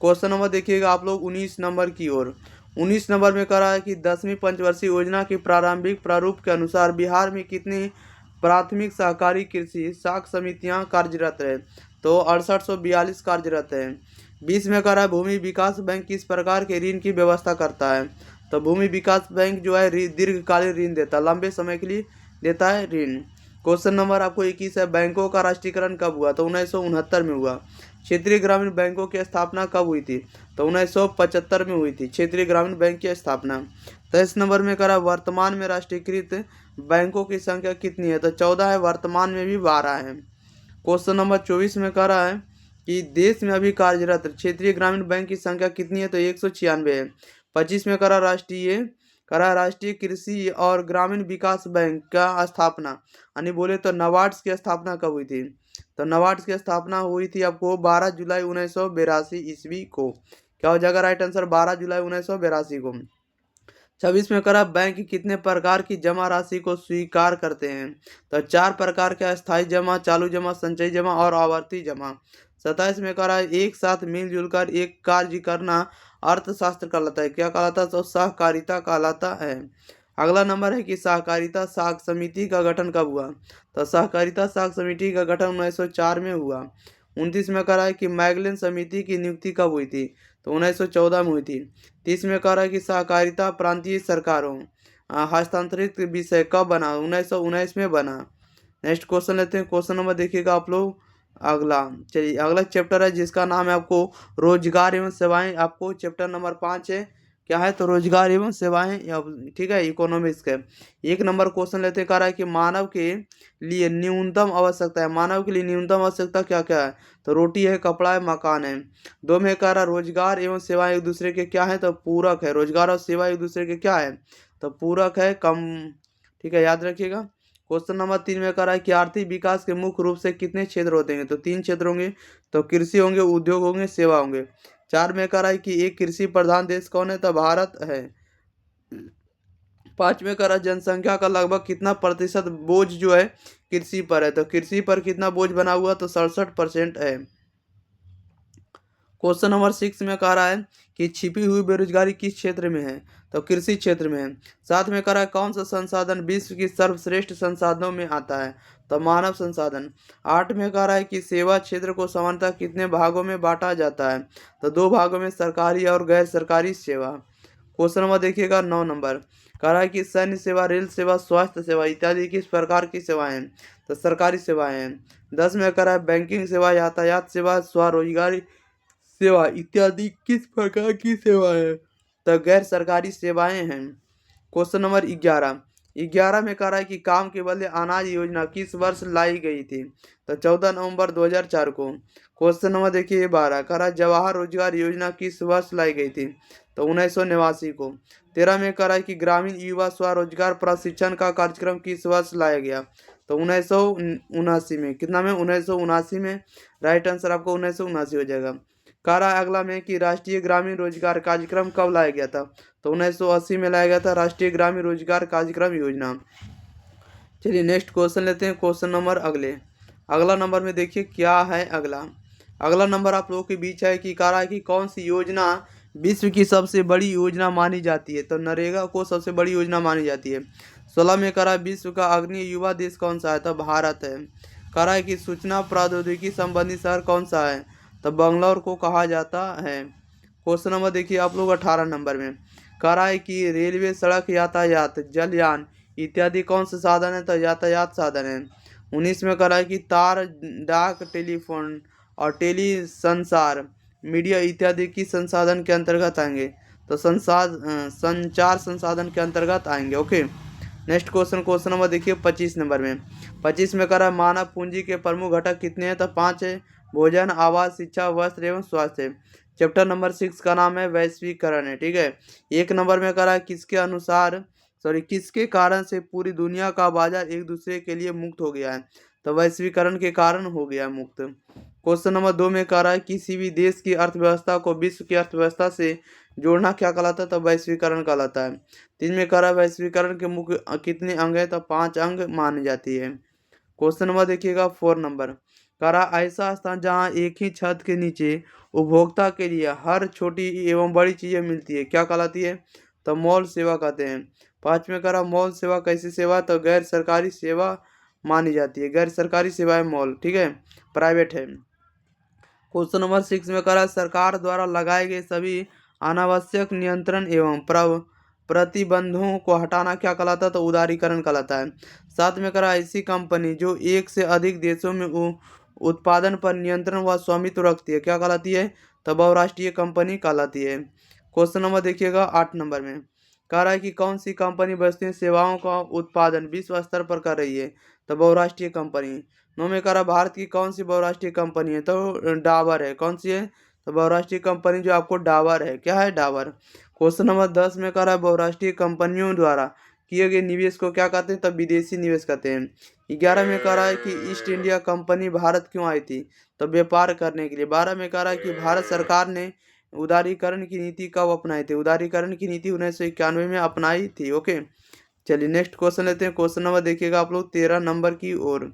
क्वेश्चन नंबर देखिएगा आप लोग 19 नंबर की ओर। 19 नंबर में कह रहा है कि 10वीं पंचवर्षीय योजना के प्रारंभिक प्रारूप के अनुसार बिहार में कितनी प्राथमिक सहकारी कृषि साख समितियां कार्यरत है, तो 6842 कार्यरत है। 20 में कह रहा है भूमि विकास बैंक किस प्रकार के ऋण की व्यवस्था करता है, तो भूमि विकास बैंक जो है दीर्घकालीन ऋण देता है, लंबे समय के लिए देता है ऋण। क्वेश्चन नंबर आपको 21 है बैंकों का राष्ट्रीयकरण कब हुआ, तो 1969 में हुआ। क्षेत्रीय ग्रामीण बैंकों की स्थापना कब हुई थी, तो 1975 में हुई थी क्षेत्रीय ग्रामीण बैंक की स्थापना। 23 नंबर में कह रहा है वर्तमान में राष्ट्रीयकृत बैंकों की संख्या कितनी है, तो 14 है, वर्तमान में भी 12 है। क्वेश्चन नंबर 24 में कह रहा है कि देश में अभी कार्यरत क्षेत्रीय ग्रामीण बैंक की संख्या कितनी है, तो 196 है। 25 में करा राष्ट्रीय कृषि और ग्रामीण विकास बैंक का स्थापना यानी बोले तो नबार्ड की स्थापना कब हुई थी, तो नबार्ड की स्थापना हुई थी आपको 12 जुलाई 1982 ईस्वी को। क्या हो जाएगा राइट आंसर, 12 जुलाई 1982 को। 26 में करा बैंक कितने प्रकार की जमा राशि को स्वीकार करते हैं, तो 4 प्रकार के, अस्थायी जमा, चालू जमा, संचयी जमा और आवर्ती जमा। 27 में करा एक साथ मिलजुल कर एक कार्य करना अर्थशास्त्र कहलाता है। क्या कहलाता है, तो सहकारिता कहलाता है। अगला नंबर है कि सहकारिता साख समिति का गठन कब हुआ, तो सहकारिता साख समिति का गठन 1904 में हुआ। 29 में कह रहा है कि मैगलेन समिति की नियुक्ति कब हुई थी, तो 1914 में हुई थी। 30 में कह रहा है कि सहकारिता प्रांतीय सरकारों हस्तांतरित विषय कब बना, 1919 में बना। नेक्स्ट क्वेश्चन लेते हैं। क्वेश्चन नंबर देखिएगा आप लोग अगला। चलिए अगला चैप्टर है जिसका नाम है आपको रोजगार एवं सेवाएं, आपको चैप्टर नंबर 5 है क्या है, तो रोजगार एवं सेवाएं, ठीक है, इकोनॉमिक्स का। एक नंबर क्वेश्चन लेते कह रहा है कि मानव के लिए न्यूनतम आवश्यकता है, मानव के लिए न्यूनतम आवश्यकता क्या क्या है, तो रोटी है, कपड़ा है, मकान है। दो में कह रहा है रोजगार एवं सेवाएं एक दूसरे के क्या है, तो पूरक है, रोजगार और सेवा एक दूसरे के क्या है, तो पूरक है, कम, ठीक है, याद रखिएगा। क्वेश्चन नंबर 3 में कह रहा है कि आर्थिक विकास के मुख्य रूप से कितने क्षेत्र होते हैं, तो 3 क्षेत्र होंगे, तो कृषि होंगे, उद्योग होंगे, सेवा होंगे। 4 में कह रहा है कि एक कृषि प्रधान देश कौन है, तो भारत है। 5 में कह रहा है जनसंख्या का लगभग कितना प्रतिशत बोझ जो है कृषि पर है, तो कृषि पर कितना बोझ बना हुआ, तो 67% है। क्वेश्चन नंबर 6 में कह रहा है कि छिपी हुई बेरोजगारी किस क्षेत्र में है, तो कृषि क्षेत्र में है। 7 में कह रहा है कौन सा संसाधन विश्व की सर्वश्रेष्ठ संसाधनों में आता है, तो मानव संसाधन। 8 में कह रहा है कि सेवा क्षेत्र को सामान्यतः कितने भागों में बांटा जाता है, तो 2 भागों में, सरकारी और गैर सरकारी सेवा। क्वेश्चन नंबर देखिएगा 9 नंबर, कह रहा है कि सैन्य सेवा, रेल सेवा, स्वास्थ्य सेवा इत्यादि किस प्रकार की सेवाएं हैं, तो सरकारी सेवाएं हैं। 10 में कह रहा है बैंकिंग सेवा, यातायात सेवा, स्वरोजगारी सेवा इत्यादि किस प्रकार की सेवाएं हैं, तो गैर सरकारी सेवाएं हैं। क्वेश्चन नंबर 11, 11 में कह रहा है कि काम के बदले अनाज योजना किस वर्ष लाई गई थी, तो 14 नवंबर 2004 को। क्वेश्चन नंबर देखिए 12, कह रहा है जवाहर रोजगार योजना किस वर्ष लाई गई थी, तो 1989 को। 13 में कह रहा है कि ग्रामीण युवा स्वरोजगार प्रशिक्षण का कार्यक्रम किस वर्ष लाया गया, तो 1979 में। कितना में, 1979 में। राइट आंसर आपको 1979 हो जाएगा। कह रहा है अगला में कि राष्ट्रीय ग्रामीण रोजगार कार्यक्रम कब लाया गया था, तो 1980 में लाया गया था राष्ट्रीय ग्रामीण रोजगार कार्यक्रम योजना। चलिए नेक्स्ट क्वेश्चन लेते हैं, क्वेश्चन नंबर अगला नंबर में देखिए क्या है अगला नंबर आप लोगों के बीच है कि कह रहा है कि कौन सी योजना विश्व की सबसे बड़ी योजना मानी जाती है, तो नरेगा को सबसे बड़ी योजना मानी जाती है। 16 में कह रहा है विश्व का अग्रणी युवा देश कौन सा है, तो भारत है। कह रहा है कि सूचना प्रौद्योगिकी संबंधी शहर कौन सा है, तो बंगलौर को कहा जाता है। क्वेश्चन नंबर देखिए आप लोग 18 नंबर में, कह रहा है कि रेलवे, सड़क यातायात, जलयान इत्यादि कौन से साधन है, तो यातायात साधन है। 19 में कह रहा है कि तार, डाक, टेलीफोन और टेली संसार, मीडिया इत्यादि किस संसाधन के अंतर्गत आएंगे, तो संचार संसाधन के अंतर्गत आएंगे। ओके, नेक्स्ट क्वेश्चन नंबर देखिए 25 नंबर में। 25 में कह रहा है मानव पूंजी के प्रमुख घटक कितने हैं, तो 5 है। भोजन, आवास, शिक्षा, वस्त्र एवं स्वास्थ्य। चैप्टर नंबर 6 का नाम है वैश्वीकरण है, ठीक है। 1 नंबर में कह रहा है किसके कारण से पूरी दुनिया का बाजार एक दूसरे के लिए मुक्त हो गया है, तो वैश्वीकरण के कारण हो गया मुक्त। क्वेश्चन नंबर 2 में कह रहा है किसी भी देश की अर्थव्यवस्था को विश्व की अर्थव्यवस्था से जोड़ना क्या कहलाता है, तो वैश्वीकरण कहलाता है। 3 में कह रहा है वैश्वीकरण के मुख्य कितने अंग है, तो 5 अंग मानी जाती है। क्वेश्चन नंबर देखिएगा 4 नंबर, कह रहा ऐसा स्थान जहाँ एक ही छत के नीचे उपभोक्ता के लिए हर छोटी एवं बड़ी चीजें मिलती है, क्या कहलाती है, तो मॉल सेवा कहते हैं। 5 में कह रहा मॉल सेवा कैसी सेवा, तो गैर सरकारी सेवा मानी जाती है, गैर सरकारी सेवाएं मॉल, ठीक है, प्राइवेट है। क्वेश्चन नंबर 6 में कह रहा सरकार द्वारा लगाए गए सभी अनावश्यक नियंत्रण एवं प्रतिबंधों को हटाना क्या कहलाता है, तो उदारीकरण कहलाता है। 7 में कह रहा ऐसी कंपनी जो एक से अधिक देशों में उत्पादन पर नियंत्रण व स्वामित्व रखती है, क्या कहलाती है, तो बहुराष्ट्रीय कंपनी कहलाती है। क्वेश्चन नंबर देखिएगा 8 नंबर में, कह रहा है कि कौन सी कंपनी वस्तुएं सेवाओं का उत्पादन विश्व स्तर पर कर रही है, तो बहुराष्ट्रीय कंपनी। 9 में कह रहा भारत की कौन सी बहुराष्ट्रीय कंपनी है, तो डाबर है, कौन सी है, तो बहुराष्ट्रीय कंपनी जो आपको डाबर है, क्या है, डाबर। क्वेश्चन नंबर 10 में कह रहा है बहुराष्ट्रीय कंपनियों द्वारा किए गए निवेश को क्या कहते हैं, तब विदेशी निवेश कहते हैं। 11 में कह रहा है कि ईस्ट इंडिया कंपनी भारत क्यों आई थी, तो व्यापार करने के लिए। 12 में कह रहा है कि भारत सरकार ने उदारीकरण की नीति कब अपनाई थी, उदारीकरण की नीति 1991 में अपनाई थी। ओके, चलिए नेक्स्ट क्वेश्चन लेते हैं। क्वेश्चन नंबर देखिएगा आप लोग 13 नंबर की ओर।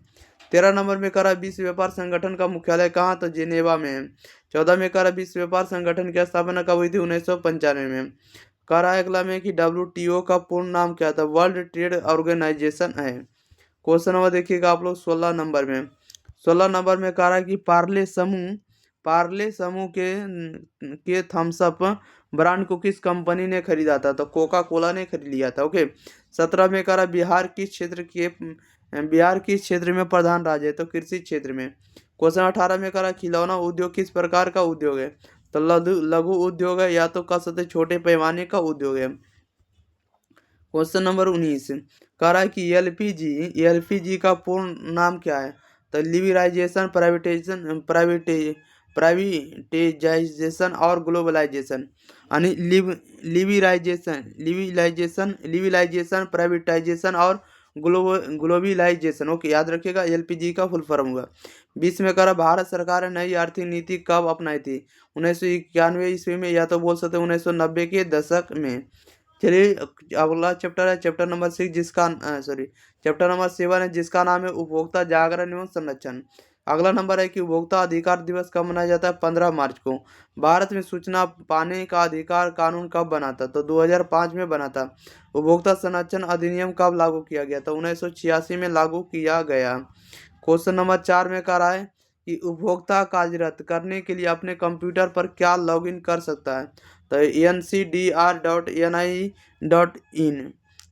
13 नंबर में कह रहा विश्व व्यापार संगठन का मुख्यालय कहाँ, तो जेनेवा में है। 14 में कह रहा विश्व व्यापार संगठन की स्थापना कब हुई थी, 1995 में। कह रहा है अगला में कि WTO का पूर्ण नाम क्या था, वर्ल्ड ट्रेड ऑर्गेनाइजेशन है। क्वेश्चन नंबर देखिएगा आप लोग 16 नंबर में। 16 नंबर में कह रहा है कि पार्ले समूह के थम्स अप ब्रांड को किस कंपनी ने खरीदा था, तो कोका कोला ने खरीद लिया था। ओके, 17 में कह रहा बिहार किस क्षेत्र में प्रधान राज्य है, तो कृषि क्षेत्र में। क्वेश्चन 18 में कह रहा खिलौना उद्योग किस प्रकार का उद्योग है, तो लघु लघु उद्योग है, या तो कह सकते छोटे पैमाने का उद्योग है। क्वेश्चन नंबर 19 कह रहा है कि एलपीजी का पूर्ण नाम क्या है? तो लिबरलाइजेशन, प्राइवेटाइजेशन और ग्लोबलाइजेशन, यानी लिबरलाइजेशन, प्राइवेटाइजेशन और ग्लोबलाइजेशन। ओके, याद रखिएगा एलपीजी का फुल फॉर्म होगा। 20 में करा भारत सरकार ने नई आर्थिक नीति कब अपनाई थी? 1991 ईस्वी में, या तो बोल सकते 1990 के दशक में। चलिए अगला चैप्टर है चैप्टर नंबर 6 जिसका चैप्टर नंबर 7 है जिसका नाम है उपभोक्ता जागरण एवं संरक्षण। अगला नंबर है कि उपभोक्ता अधिकार दिवस कब मनाया जाता है? 15 मार्च को। भारत में सूचना पाने का अधिकार कानून कब बना था? तो 2005 में बना था। उपभोक्ता संरक्षण अधिनियम कब लागू किया गया? तो 1986 में लागू किया गया। क्वेश्चन नंबर 4 में कह रहा है कि उपभोक्ता कार्यरत करने के लिए अपने कंप्यूटर पर क्या लॉगिन कर सकता है? तो ncdr.ni.in।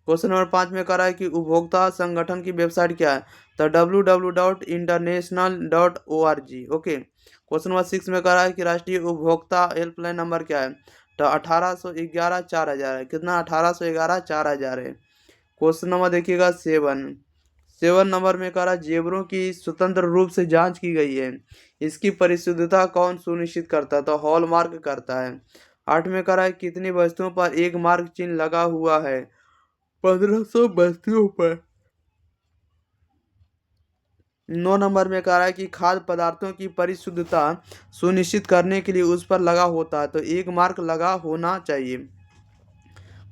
क्वेश्चन नंबर 5 में कह रहा है कि उपभोक्ता संगठन की वेबसाइट क्या है? तो www.international.org। ओके। क्वेश्चन नंबर 6 में कह रहा है कि राष्ट्रीय उपभोक्ता हेल्पलाइन नंबर क्या है? तो 1811 4000 है। कितना? 1811 4000 है। क्वेश्चन नंबर देखिएगा 7 नंबर में कह रहा है जेवरों की स्वतंत्र रूप से जांच की गई है, इसकी परिशुद्धता कौन सुनिश्चित करता है? तो हॉलमार्क करता है। 8 में कह रहा है कितनी वस्तुओं पर एक मार्क चिन्ह लगा हुआ है? 1500 वस्तुओं पर। 9 नंबर में कह रहा है कि खाद्य पदार्थों की परिशुद्धता सुनिश्चित करने के लिए उस पर लगा होता है, तो एक मार्क लगा होना चाहिए।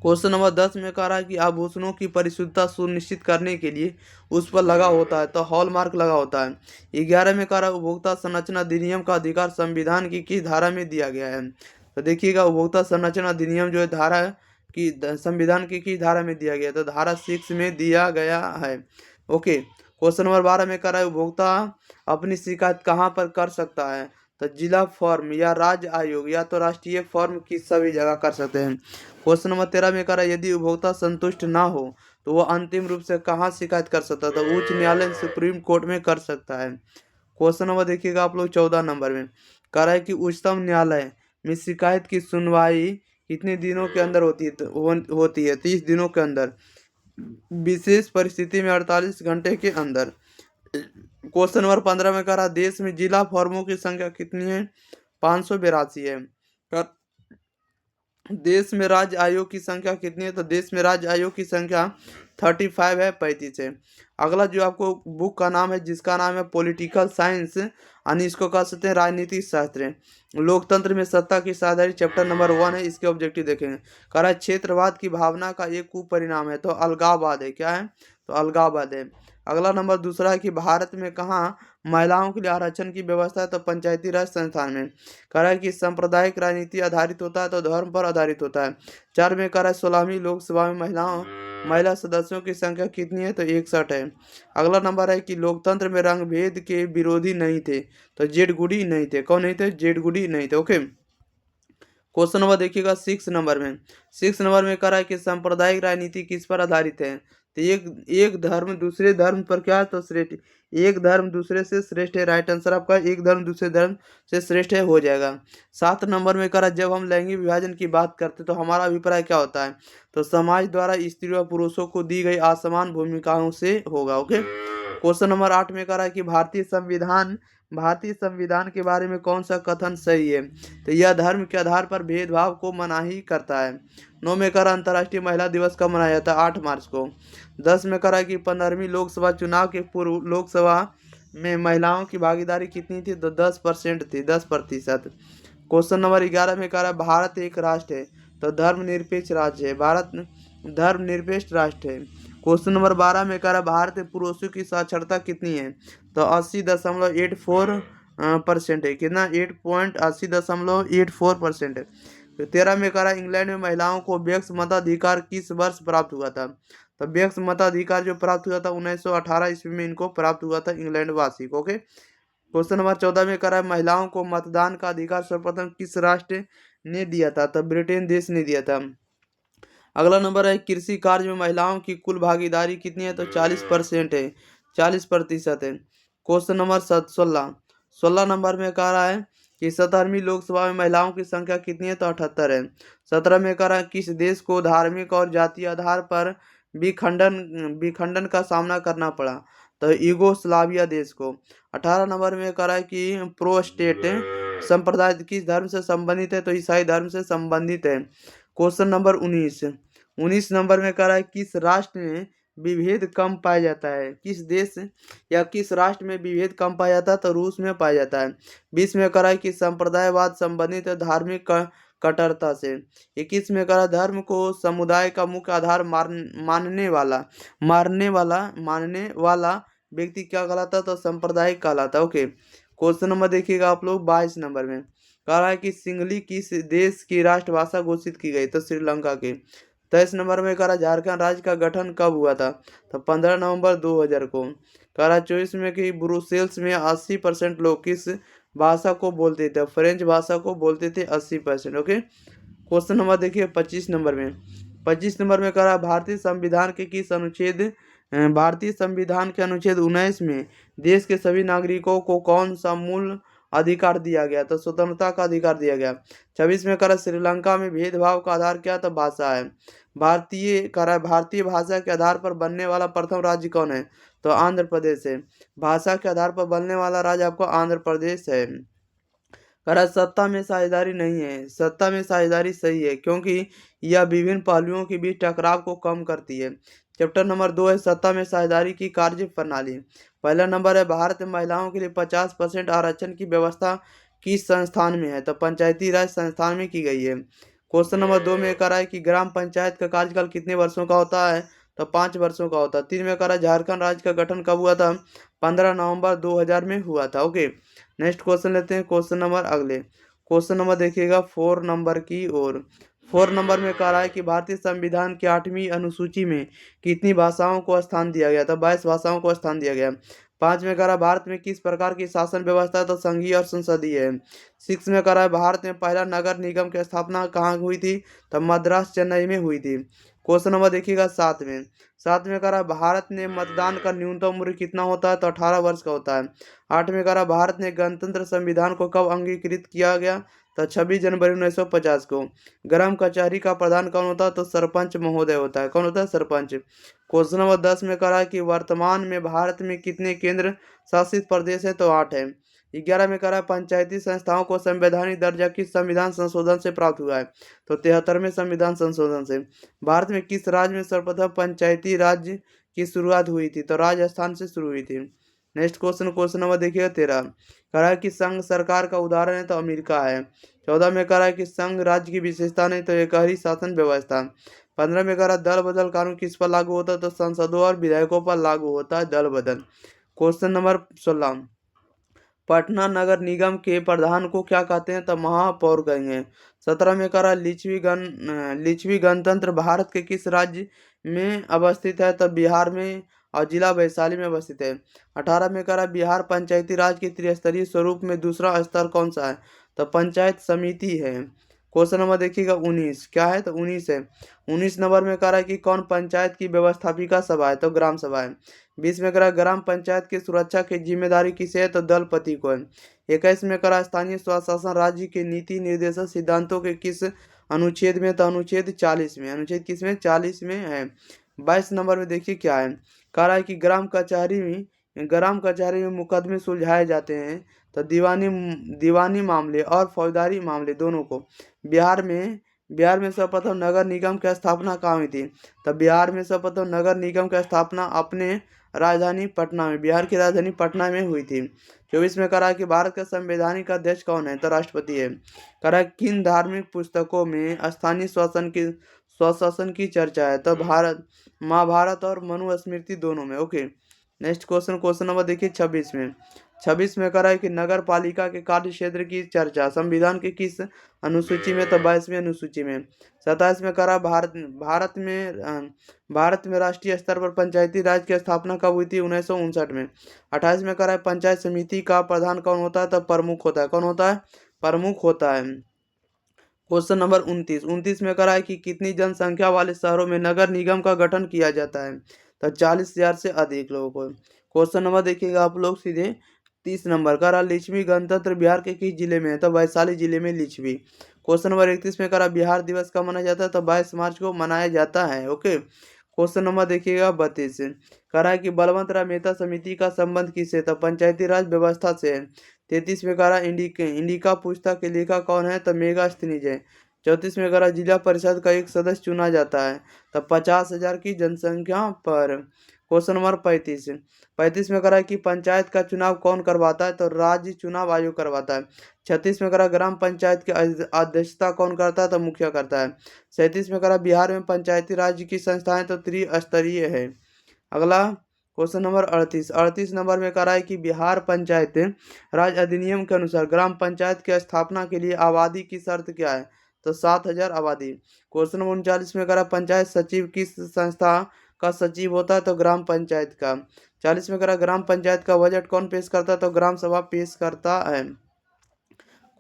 क्वेश्चन नंबर 10 में कह रहा है कि आभूषणों की परिशुद्धता सुनिश्चित करने के लिए उस पर लगा होता है, तो हॉलमार्क लगा होता है। 11 में कह रहा है उपभोक्ता संरक्षण अधिनियम का अधिकार संविधान की किस धारा में दिया गया है? तो देखिएगा उपभोक्ता संरक्षण अधिनियम जो है धारा की संविधान की किस धारा में दिया गया? तो धारा 6 में दिया गया है। ओके। क्वेश्चन नंबर 12 में कह रहा है उपभोक्ता अपनी शिकायत कहाँ पर कर सकता है? तो जिला फॉर्म या राज्य आयोग या तो राष्ट्रीय फॉर्म की सभी जगह कर सकते हैं। क्वेश्चन नंबर 13 में कह रहा है यदि उपभोक्ता संतुष्ट ना हो तो वह अंतिम रूप से कहाँ शिकायत कर सकता है? तो उच्च न्यायालय सुप्रीम कोर्ट में कर सकता है। क्वेश्चन नंबर देखिएगा आप लोग 14 नंबर में कह रहा है कि उच्चतम न्यायालय में शिकायत की सुनवाई कितने दिनों के अंदर होती है? होती है 30 दिनों के अंदर, विशेष परिस्थिति में 48 घंटे के अंदर। क्वेश्चन नंबर 15 में कह रहा देश में जिला फॉर्मों की संख्या कितनी है? 582 है। देश में राज्य आयोग की संख्या कितनी है? तो देश में राज्य आयोग की संख्या 35 है, 35 है। अगला जो आपको बुक का नाम है जिसका नाम है पॉलिटिकल साइंस, यानी इसको कह सकते हैं राजनीतिक शास्त्र। लोकतंत्र में सत्ता की साझेदारी चैप्टर नंबर 1 है, इसके ऑब्जेक्टिव देखेंगे। कह रहा है क्षेत्रवाद की भावना का एक कुपरिणाम है, तो अलगाववाद है। क्या है? तो अलगाववाद है। अगला नंबर दूसरा है कि भारत में कहाँ महिलाओं के लिए आरक्षण की व्यवस्था है? तो पंचायती राज संस्थान में। कह रहा है कि सांप्रदायिक राजनीति आधारित होता है, तो धर्म पर आधारित होता है। 4 में कह रहा है 16वीं लोकसभा में महिला सदस्यों की संख्या कितनी है? तो 61 है। अगला नंबर है कि लोकतंत्र में रंग भेद के विरोधी नहीं थे, तो जेडगुडी नहीं थे। कौन नहीं थे? जेडगुडी नहीं थे। ओके। क्वेश्चन नंबर देखिएगा 6 नंबर में। 6 नंबर में कह रहा है कि सांप्रदायिक राजनीति किस पर आधारित है? तो एक धर्म दूसरे धर्म पर क्या है? तो श्रेष्ठ। एक धर्म दूसरे से श्रेष्ठ है। राइट आंसर आपका एक धर्म दूसरे धर्म से श्रेष्ठ है हो जाएगा। 7 नंबर में कह रहा है जब हम लैंगिक विभाजन की बात करते तो हमारा अभिप्राय क्या होता है? तो समाज द्वारा स्त्री और पुरुषों को दी गई असमान भूमिकाओं से होगा। ओके। क्वेश्चन नंबर 8 में कह रहा है कि भारतीय संविधान के बारे में कौन सा कथन सही है? तो यह धर्म के आधार पर भेदभाव को मनाही करता है। 9 में कह रहा अंतर्राष्ट्रीय महिला दिवस कब मनाया जाता है? 8 मार्च को। 10 में कह रहा है कि 15वीं लोकसभा चुनाव के पूर्व लोकसभा में महिलाओं की भागीदारी कितनी थी? तो 10% थी, 10%। क्वेश्चन नंबर 11 में कह रहा है भारत एक राष्ट्र है, तो धर्मनिरपेक्ष राज्य है। भारत धर्मनिरपेक्ष राष्ट्र है। क्वेश्चन नंबर 12 में कह रहा है भारत में पुरुषों की साक्षरता कितनी है? तो 80.84% है। कितना? 80.84% है। तो 13 में कह रहा है इंग्लैंड में महिलाओं को व्यक्ति मताधिकार किस वर्ष प्राप्त हुआ था? तो व्यक्ति मताधिकार जो प्राप्त हुआ था 1918 ईस्वी में इनको प्राप्त हुआ था इंग्लैंड वासी को। ओके। क्वेश्चन नंबर 14 में कह रहा है महिलाओं को मतदान का अधिकार सर्वप्रथम किस राष्ट्र ने दिया था? तो ब्रिटेन देश ने दिया था। अगला नंबर है कृषि कार्य में महिलाओं की कुल भागीदारी कितनी है? तो 40% है, 40% है। क्वेश्चन नंबर 16 नंबर में कह रहा है कि 17वीं लोकसभा में महिलाओं की संख्या कितनी है, तो 78 है। 17 में करा किस देश को धार्मिक और जातीय आधार पर विखंडन का सामना करना पड़ा, तो यूगोस्लाविया देश को। 18 नंबर में करा कि प्रोस्टेट संप्रदाय किस धर्म से संबंधित है, तो ईसाई धर्म से संबंधित है। क्वेश्चन नंबर 19 नंबर में करा है किस राष्ट्र में विभेद कम पाया जाता है, किस देश या किस राष्ट्र में विभेद कम पाया जाता है, तो रूस में पाया जाता है। 20 में करा है कि संप्रदायवाद संबंधित है धार्मिक कट्टरता से। 21 में करा धर्म को समुदाय का मुख्य आधार मानने वाला व्यक्ति क्या कहलाता है, तो सांप्रदायिक कहलाता है। ओके, क्वेश्चन नंबर देखिएगा आप लोग 22 नंबर में कह रहा है कि सिंगली किस देश की राष्ट्रभाषा घोषित की गई, तो श्रीलंका के। 23 नंबर में कह रहा झारखंड राज्य का गठन कब हुआ था, तो 15 नवंबर 2000 को। कह रहा 24 में कि ब्रुसेल्स में 80% लोग किस भाषा को बोलते थे, फ्रेंच भाषा को बोलते थे 80%। ओके, क्वेश्चन नंबर देखिए 25 नंबर में। 25 नंबर में कह रहा भारतीय संविधान के किस अनुच्छेद भारतीय संविधान के अनुच्छेद 19 में देश के सभी नागरिकों को कौन सा मूल अधिकार दिया गया, तो स्वतंत्रता का अधिकार दिया गया। 26 में कह रहा श्रीलंका में भेदभाव का आधार क्या, तो भाषा है। भारतीय भाषा के आधार पर बनने वाला प्रथम राज्य कौन है, तो आंध्र प्रदेश है। भाषा के आधार पर बनने वाला राज्य आपको आंध्र प्रदेश है। कह रहा सत्ता में साझेदारी नहीं है, सत्ता में साझेदारी सही है क्योंकि यह विभिन्न पहलुओं के बीच टकराव को कम करती है। चैप्टर नंबर 2 है सत्ता में साझेदारी की कार्य प्रणाली। पहला नंबर है भारत में महिलाओं के लिए 50% आरक्षण की व्यवस्था किस संस्थान में है, तो पंचायती राज संस्थान में की गई है। क्वेश्चन नंबर 2 में कह रहा है कि ग्राम पंचायत का कार्यकाल कितने वर्षों का होता है, तो 5 वर्षों का होता है। 3 में कह रहा है झारखंड राज्य का गठन कब हुआ था, 15 नवंबर 2000 में हुआ था। ओके, नेक्स्ट क्वेश्चन लेते हैं। क्वेश्चन नंबर अगले क्वेश्चन नंबर देखिएगा 4 नंबर की ओर। 4 नंबर में कह रहा है कि भारतीय संविधान की 8वीं अनुसूची में कितनी भाषाओं को स्थान दिया गया था, 22 भाषाओं को स्थान दिया गया। 5 में कह रहा है भारत में किस प्रकार की शासन व्यवस्था है, तो संघीय और संसदीय है। 6 में कह रहा है भारत में पहला नगर निगम की स्थापना कहाँ हुई थी, तो मद्रास चेन्नई में हुई थी। क्वेश्चन नंबर देखिएगा 7 में कह रहा है भारत में मतदान का न्यूनतम उम्र कितना होता है, तो 18 वर्ष का होता है। 8 में कह रहा भारत ने गणतंत्र संविधान को कब अंगीकृत किया गया, तो 26 जनवरी 1950 को। ग्राम कचहरी का प्रधान कौन होता है, तो सरपंच महोदय होता है। कौन होता है, सरपंच। क्वेश्चन नंबर 10 में कह रहा है कि वर्तमान में भारत में कितने केंद्र शासित प्रदेश है, तो 8 है। 11 में कह रहा है पंचायती संस्थाओं को संवैधानिक दर्जा किस संविधान संशोधन से प्राप्त हुआ है, तो 73वें संविधान संशोधन से। भारत में किस राज्य में सर्वप्रथम पंचायती राज की शुरुआत हुई थी, तो राजस्थान से शुरू हुई थी। नेक्स्ट क्वेश्चन नंबर देखिएगा 13। कह रहा है कि संघ सरकार का उदाहरण है, तो अमेरिका है। 14 में कह रहा है कि संघ राज्य की विशेषता नहीं, तो एकहरी शासन व्यवस्था। 15 में कह रहा है दल बदल कानून किस पर लागू होता है, तो सांसदों और विधायकों पर लागू होता है दल बदल। Question number 16। पटना नगर निगम के प्रधान को क्या कहते हैं, तो महापौर कहेंगे। 17 में कह रहा है लिच्छवी गणतंत्र भारत के किस राज्य में अवस्थित है, तो बिहार में और जिला वैशाली में अवस्थित है। 18 में कह रहा है बिहार पंचायती राज के त्रिस्तरीय स्वरूप में दूसरा स्तर कौन सा है, तो पंचायत समिति है। क्वेश्चन नंबर देखिएगा 19 क्या है, तो 19 है। 19 नंबर में कह रहा है कि कौन पंचायत की व्यवस्थापिका सभा है, तो ग्राम सभा है। 20 में कह रहा है ग्राम पंचायत की सुरक्षा की जिम्मेदारी किसे है, तो दलपति को है। 21 में कह रहा है स्थानीय स्वशासन राज्य के नीति निर्देशक सिद्धांतों के किस अनुच्छेद में, तो अनुच्छेद 40 में। अनुच्छेद किस में, 40 में है। 22 नंबर में देखिए क्या है, कह रहा है कि ग्राम कचहरी में मुकदमे सुलझाए जाते हैं, तो दीवानी मामले और फौजदारी मामले दोनों को। बिहार में सर्वप्रथम नगर निगम की स्थापना कहाँ हुई थी, तो बिहार में सर्वप्रथम नगर निगम की स्थापना अपने राजधानी पटना में, बिहार की राजधानी पटना में हुई थी। 24 में कह रहा है कि भारत का संवैधानिक अध्यक्ष कौन है, तो राष्ट्रपति है। कह रहा है किन धार्मिक पुस्तकों में स्थानीय स्वशासन की चर्चा है, तो महाभारत और मनुस्मृति दोनों में। ओके, नेक्स्ट क्वेश्चन नंबर देखिए 26 में। 26 में कह रहा है कि नगर पालिका के कार्य क्षेत्र की चर्चा संविधान के किस अनुसूची में, तो 22वीं अनुसूची में। 27 में कह रहा है भारत में राष्ट्रीय स्तर पर पंचायती राज की स्थापना कब हुई थी, 1959 में। 28 में कह रहा है पंचायत समिति का प्रधान कौन होता है, तो प्रमुख होता है। कौन होता है, प्रमुख होता है। क्वेश्चन नंबर 29 में कह रहा है कि कितनी जनसंख्या वाले शहरों में नगर निगम का गठन किया जाता है, तो 40,000 से अधिक लोगों को। क्वेश्चन नंबर देखिएगा आप लोग सीधे 30 नंबर करा लिच्छवी गणतंत्र बिहार के किस जिले में है? तो वैशाली जिले में लिच्छवी। क्वेश्चन नंबर 31 में करा बिहार दिवस कब मनाया जाता है? तो 22 मार्च को मनाया जाता है। ओके। क्वेश्चन नंबर देखिएगा 32 करा है कि बलवंत राय मेहता समिति का संबंध किससे? तो पंचायती राज व्यवस्था से है। 33 में करा इंडिका पुस्तक के लेखक कौन है? तो मेगास्थनीज है। 34 में करा जिला परिषद का एक सदस्य चुना जाता है तो 50,000 की जनसंख्या पर। क्वेश्चन नंबर 35 में करा कि पंचायत का चुनाव कौन करवाता है? तो राज्य चुनाव आयोग करवाता है। 36 में करा ग्राम पंचायत की अध्यक्षता कौन करता है? तो मुखिया करता है। 37 में करा बिहार में पंचायती राज की संस्थाएं तो त्रिस्तरीय है। अगला क्वेश्चन नंबर 38 नंबर में करा है कि बिहार पंचायत राज अधिनियम के अनुसार ग्राम पंचायत की स्थापना के लिए आबादी की शर्त क्या है? तो 7,000 आबादी। क्वेश्चन नंबर 39 में करा पंचायत सचिव किस संस्था का सचिव होता है? तो ग्राम पंचायत का। 40 में करा ग्राम पंचायत का बजट कौन पेश करता है? तो ग्राम सभा पेश करता है।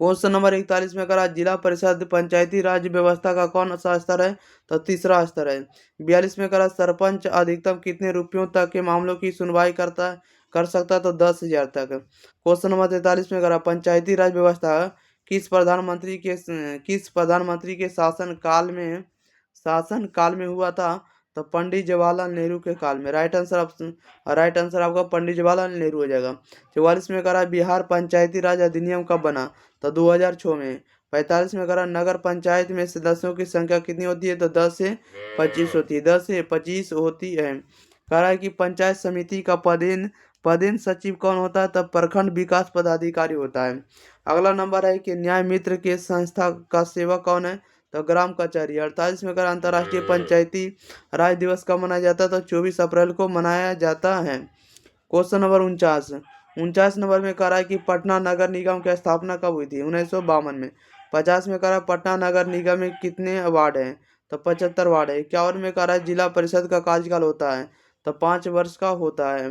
क्वेश्चन नंबर 41 में करा जिला परिषद पंचायती राज व्यवस्था का कौन सा स्तर है? तो तीसरा स्तर है। 42 में करा सरपंच अधिकतम कितने रुपयों तक के मामलों की सुनवाई कर सकता है? तो 10,000 तक। क्वेश्चन नंबर 43 में करा पंचायती राज व्यवस्था किस प्रधानमंत्री के शासन काल में हुआ था? तो पंडित जवाहरलाल नेहरू के काल में। राइट आंसर आपका पंडित जवाहरलाल नेहरू हो जाएगा। 44 में करा बिहार पंचायती राज अधिनियम कब बना? तो 2006 में। 45 में करा नगर पंचायत में सदस्यों की संख्या कितनी होती है? तो 10 से 25 होती है। 10 से 25 होती है। करा है कि पंचायत समिति का पदेन सचिव कौन होता है? तब प्रखंड विकास पदाधिकारी होता है। अगला नंबर है कि न्याय मित्र के संस्था का सेवक कौन है? तो ग्राम कचहरी। 48 में करा अंतर्राष्ट्रीय पंचायती राज दिवस कब मनाया जाता है? तो 24 अप्रैल को मनाया जाता है। क्वेश्चन नंबर 49 नंबर में करा है कि पटना नगर निगम की स्थापना कब हुई थी? 1952 में। 50 में करा पटना नगर निगम में कितने वार्ड हैं? तो 75 वार्ड है। 51 में करा जिला परिषद का कार्यकाल होता है तो 5 वर्ष का होता है।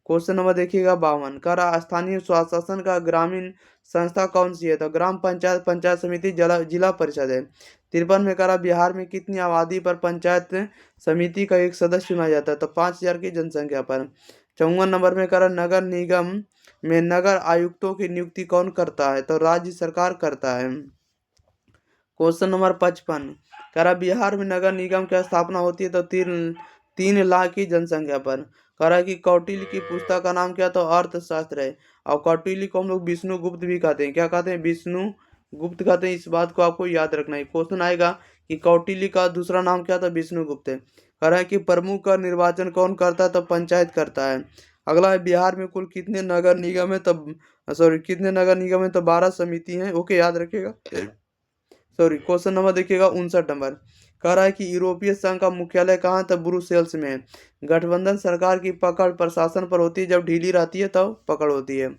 क्वेश्चन नंबर देखिएगा 52 करा स्थानीय स्वशासन का ग्रामीण संस्था कौन सी है? तो ग्राम पंचायत पंचायत समिति जिला परिषद है। 53 में करा बिहार में कितनी आबादी पर पंचायत समिति का एक सदस्य चुना जाता है? तो 5,000 की जनसंख्या पर। 54 नंबर में करा नगर निगम में नगर आयुक्तों की नियुक्ति कौन करता है? तो राज्य सरकार करता है। क्वेश्चन नंबर 55 करा बिहार में नगर निगम की स्थापना होती है तो 3 लाख की जनसंख्या पर। करा कि कौटिल्य की पुस्तक का नाम क्या? तो अर्थशास्त्र है। और कौटिल्य को हम लोग विष्णु गुप्त भी कहते हैं। क्या कहते हैं? विष्णु गुप्त कहते हैं। इस बात को आपको याद रखना है। क्वेश्चन आएगा कि कौटिल्य का दूसरा नाम क्या था? विष्णु गुप्त है। कह रहा है कि प्रमुख का निर्वाचन कौन करता है? तो पंचायत करता है। अगला है बिहार में कुल कितने नगर निगम है? तब कितने नगर निगम है? तो 12 समिति हैं। ओके, याद रखिएगा। क्वेश्चन नंबर देखिएगा 59 नंबर कह रहा है कि यूरोपीय संघ का मुख्यालय कहाँ? तो ब्रुसेल्स में है। गठबंधन सरकार की पकड़ प्रशासन पर होती है, जब ढीली रहती है तब पकड़ होती है।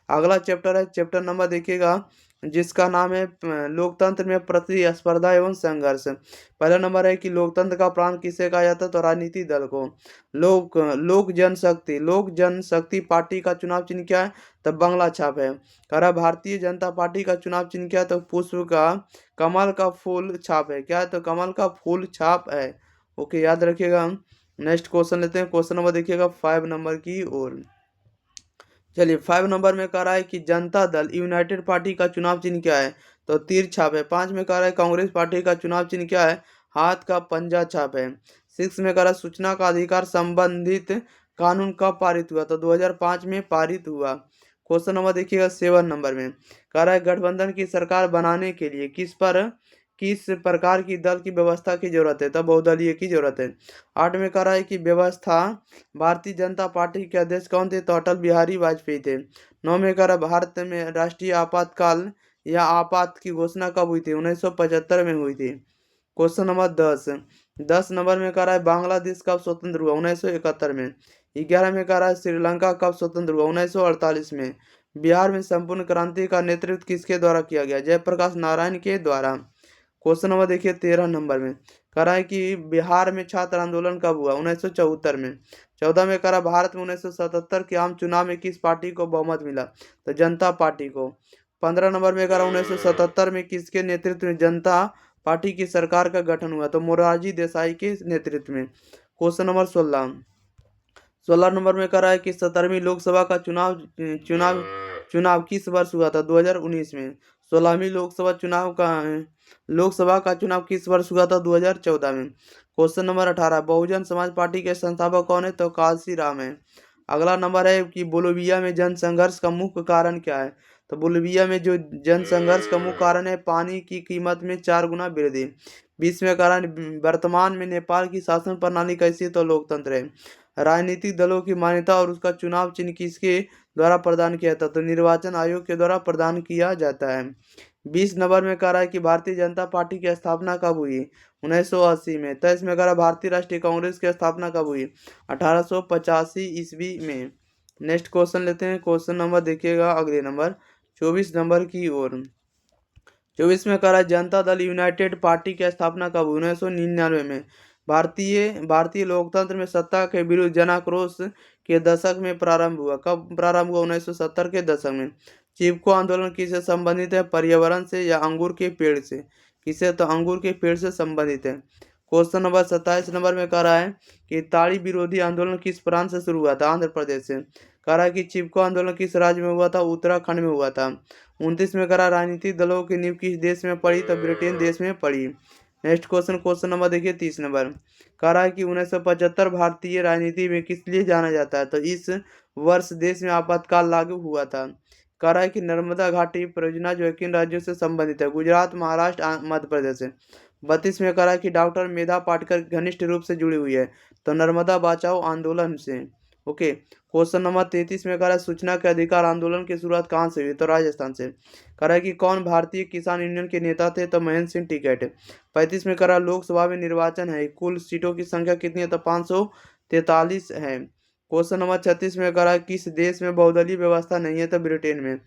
अगला चैप्टर है चैप्टर नंबर देखिएगा जिसका नाम है लोकतंत्र में प्रतिस्पर्धा एवं संघर्ष। पहला नंबर है कि लोकतंत्र का प्राण किसे कहा जाता है? तो राजनीतिक दल को। लोक जनशक्ति पार्टी का चुनाव चिन्ह क्या है? तब बंगला छाप है। कह रहा भारतीय जनता पार्टी का चुनाव चिन्ह क्या है? तो पुष्प का कमल का फूल छाप है। क्या है? तो कमल का फूल छाप है। ओके, याद रखिएगा। नेक्स्ट क्वेश्चन लेते हैं। क्वेश्चन नंबर देखिएगा 5 नंबर की ओर। चलिए 5 नंबर में कह रहा है कि जनता दल यूनाइटेड पार्टी का चुनाव चिन्ह क्या है? तो तीर छाप है। 5 में कह रहा है कांग्रेस पार्टी का चुनाव चिन्ह क्या है? हाथ का पंजा छाप है। 6 में कह रहा है सूचना का अधिकार संबंधित कानून कब पारित हुआ? तो 2005 में पारित हुआ। क्वेश्चन नंबर देखिएगा 7 नंबर में कह रहा है गठबंधन की सरकार बनाने के लिए किस प्रकार की दल की व्यवस्था की जरूरत है? तो बहुदलीय की जरूरत है। 8 में कह रहा है कि व्यवस्था भारतीय जनता पार्टी के अध्यक्ष कौन थे? तो अटल बिहारी वाजपेयी थे। 9 में कह रहा भारत में राष्ट्रीय आपातकाल या आपात की घोषणा कब हुई थी? 1975 में हुई थी। क्वेश्चन नंबर 10 नंबर में कह रहा है बांग्लादेश कब स्वतंत्र हुआ? 1971 में। 11 में कह रहा है श्रीलंका कब स्वतंत्र हुआ? 1948 में। बिहार में संपूर्ण क्रांति का नेतृत्व किसके द्वारा किया गया? जयप्रकाश नारायण के द्वारा। क्वेश्चन नंबर देखिए 13 नंबर में कह रहा है कि बिहार में छात्र आंदोलन कब हुआ? 1974 में। 14 में कह रहा भारत में 1977 के आम चुनाव में किस पार्टी को बहुमत मिला? तो जनता पार्टी को। 15 नंबर में कह रहा 1977 में किसके नेतृत्व में जनता पार्टी की सरकार का गठन हुआ? तो मोरारजी देसाई के नेतृत्व में। क्वेश्चन नंबर 16 नंबर में कह रहा है कि 17वीं लोकसभा का चुनाव चुनाव किस वर्ष हुआ था? 2019 में। 16वीं लोकसभा का चुनाव किस वर्ष हुआ था? 2014 में। Question number 18, Bahujan Samaj party के संस्थापक कौन है? तो कांशी राम है। अगला नंबर है कि बोलिविया में जन संघर्ष का मुख्य कारण क्या है? तो बोलिविया में जो जन संघर्ष का मुख्य कारण है पानी की कीमत में 4 गुना वृद्धि। 20वें कारण, वर्तमान में नेपाल की शासन प्रणाली कैसी है? तो लोकतंत्र है। राजनीतिक दलों की मान्यता और उसका चुनाव चिन्ह किसके द्वारा प्रदान किया जाता है? तो निर्वाचन आयोग के द्वारा प्रदान किया जाता है। 20 नंबर में कह रहा है कि भारतीय जनता पार्टी की स्थापना कब हुई? 1980 में। 23 में कह रहा है भारतीय राष्ट्रीय कांग्रेस की स्थापना कब हुई? 1885 ईस्वी में। नेक्स्ट क्वेश्चन लेते हैं। क्वेश्चन नंबर देखिएगा अगले नंबर 24 नंबर की ओर। 24 में कह रहा है जनता दल यूनाइटेड पार्टी की स्थापना कब हुई? 1999 में। भारतीय लोकतंत्र में सत्ता के विरुद्ध जन आक्रोश के दशक में प्रारंभ हुआ। कब प्रारंभ हुआ? 1970 के दशक में। चिपको आंदोलन किससे संबंधित है? पर्यावरण से या अंगूर के पेड़ से? किसे? तो अंगूर के पेड़ से संबंधित है। क्वेश्चन नंबर 27 नंबर में कह रहा है कि ताड़ी विरोधी आंदोलन किस प्रांत से शुरू हुआ था? आंध्र प्रदेश से। कह रहा है कि चिपको आंदोलन किस राज्य में हुआ था? उत्तराखंड में हुआ था। 29 में कह रहा है राजनीतिक दलों की नींव किस देश में पड़ी? तो ब्रिटेन देश में पड़ी। नेक्स्ट क्वेश्चन नंबर देखिए 30 नंबर। कह रहा है कि 1975 भारतीय राजनीति में किस लिए जाना जाता है? तो इस वर्ष देश में आपातकाल लागू हुआ था। कह रहा है कि नर्मदा घाटी परियोजना जो है किन राज्यों से संबंधित है? गुजरात, महाराष्ट्र, मध्य प्रदेश से। 32 में कह रहा है कि डॉक्टर मेधा पाटकर घनिष्ठ रूप से जुड़ी हुई है। तो नर्मदा बचाओ आंदोलन से। ओके। क्वेश्चन नंबर 33 में कह रहा है सूचना के अधिकार आंदोलन की शुरुआत कहाँ से हुई? तो राजस्थान से। कह रहा है कि कौन भारतीय किसान यूनियन के नेता थे? तो महेंद्र सिंह टिकैत। 35 में कह रहा है लोकसभा में निर्वाचन है, कुल सीटों की संख्या कितनी है? तो 543 है। क्वेश्चन नंबर 36 में कह रहा है किस देश में बहुदलीय व्यवस्था नहीं है? तो ब्रिटेन में।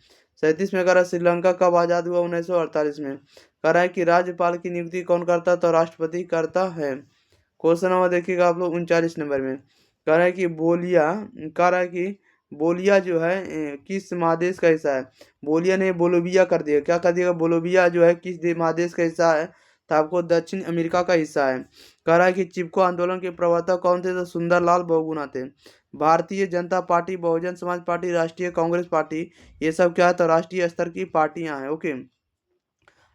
37 में कह रहा है श्रीलंका कब आजाद हुआ? 1948 में। कह रहा है कि राज्यपाल की नियुक्ति कौन करता है? तो राष्ट्रपति करता है। क्वेश्चन नंबर देखिएगा आप लोग 39 नंबर में। कह रहा है कि बोलिया जो है किस महादेश का हिस्सा है? बोलिया ने बोलोविया कर दिया। क्या कर दिया? बोलोविया जो है किस महादेश का हिस्सा है? तो आपको दक्षिण अमेरिका का हिस्सा है। कह रहा है कि चिपको आंदोलन के प्रवर्तक कौन थे? तो सुंदरलाल बहुगुणा थे। भारतीय जनता पार्टी, बहुजन समाज पार्टी, राष्ट्रीय कांग्रेस पार्टी, ये सब क्या है? तो राष्ट्रीय स्तर की पार्टियां हैं। ओके।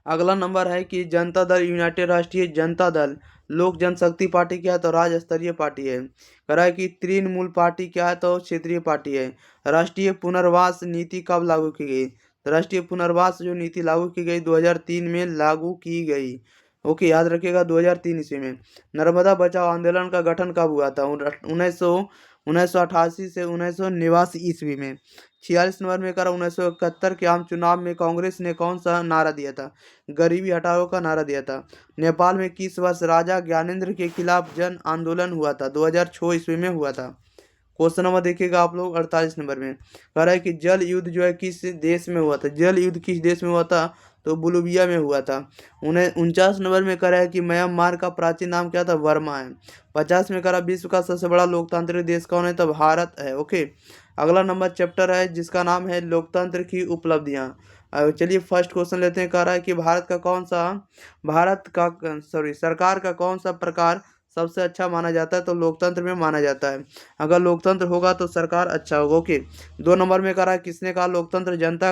अगला नंबर है कि जनता दल यूनाइटेड, राष्ट्रीय जनता दल, लोक जनशक्ति पार्टी क्या है? तो राज्य स्तरीय पार्टी है। कह रहा है कि तृणमूल पार्टी क्या है? तो क्षेत्रीय पार्टी है। राष्ट्रीय पुनर्वास नीति कब लागू की गई? तो राष्ट्रीय पुनर्वास जो नीति लागू की गई 2003 में लागू की गई। ओके, याद रखिएगा 2003 ईस्वी में। नर्मदा बचाओ आंदोलन का गठन कब हुआ था? 1988 से 1989 ईस्वी में। 46 नंबर में कर 1971 के आम चुनाव में कांग्रेस ने कौन सा नारा दिया था? गरीबी हटाओ का नारा दिया था। नेपाल में किस वर्ष राजा ज्ञानेंद्र के खिलाफ जन आंदोलन हुआ था? 2006 ईस्वी में हुआ था। क्वेश्चन नंबर देखिएगा आप लोग 48 नंबर में। कह रहा है कि जल युद्ध जो है किस देश में हुआ था? जल युद्ध किस देश में हुआ था? तो बोलिविया में हुआ था। 49 नंबर में कह रहा है कि म्यांमार का प्राचीन नाम क्या था? बर्मा है। 50 में कह रहा है विश्व का सबसे बड़ा लोकतांत्रिक देश कौन है? तो भारत है। ओके। अगला नंबर चैप्टर है जिसका नाम है लोकतंत्र की उपलब्धियां। चलिए फर्स्ट क्वेश्चन लेते हैं। कह रहा है कि सरकार का कौन सा प्रकार सबसे अच्छा माना जाता है? तो लोकतंत्र में माना जाता है। अगर लोकतंत्र होगा तो सरकार अच्छा होगा। ओके। 2 नंबर में कह रहा है किसने कहा लोकतंत्र जनता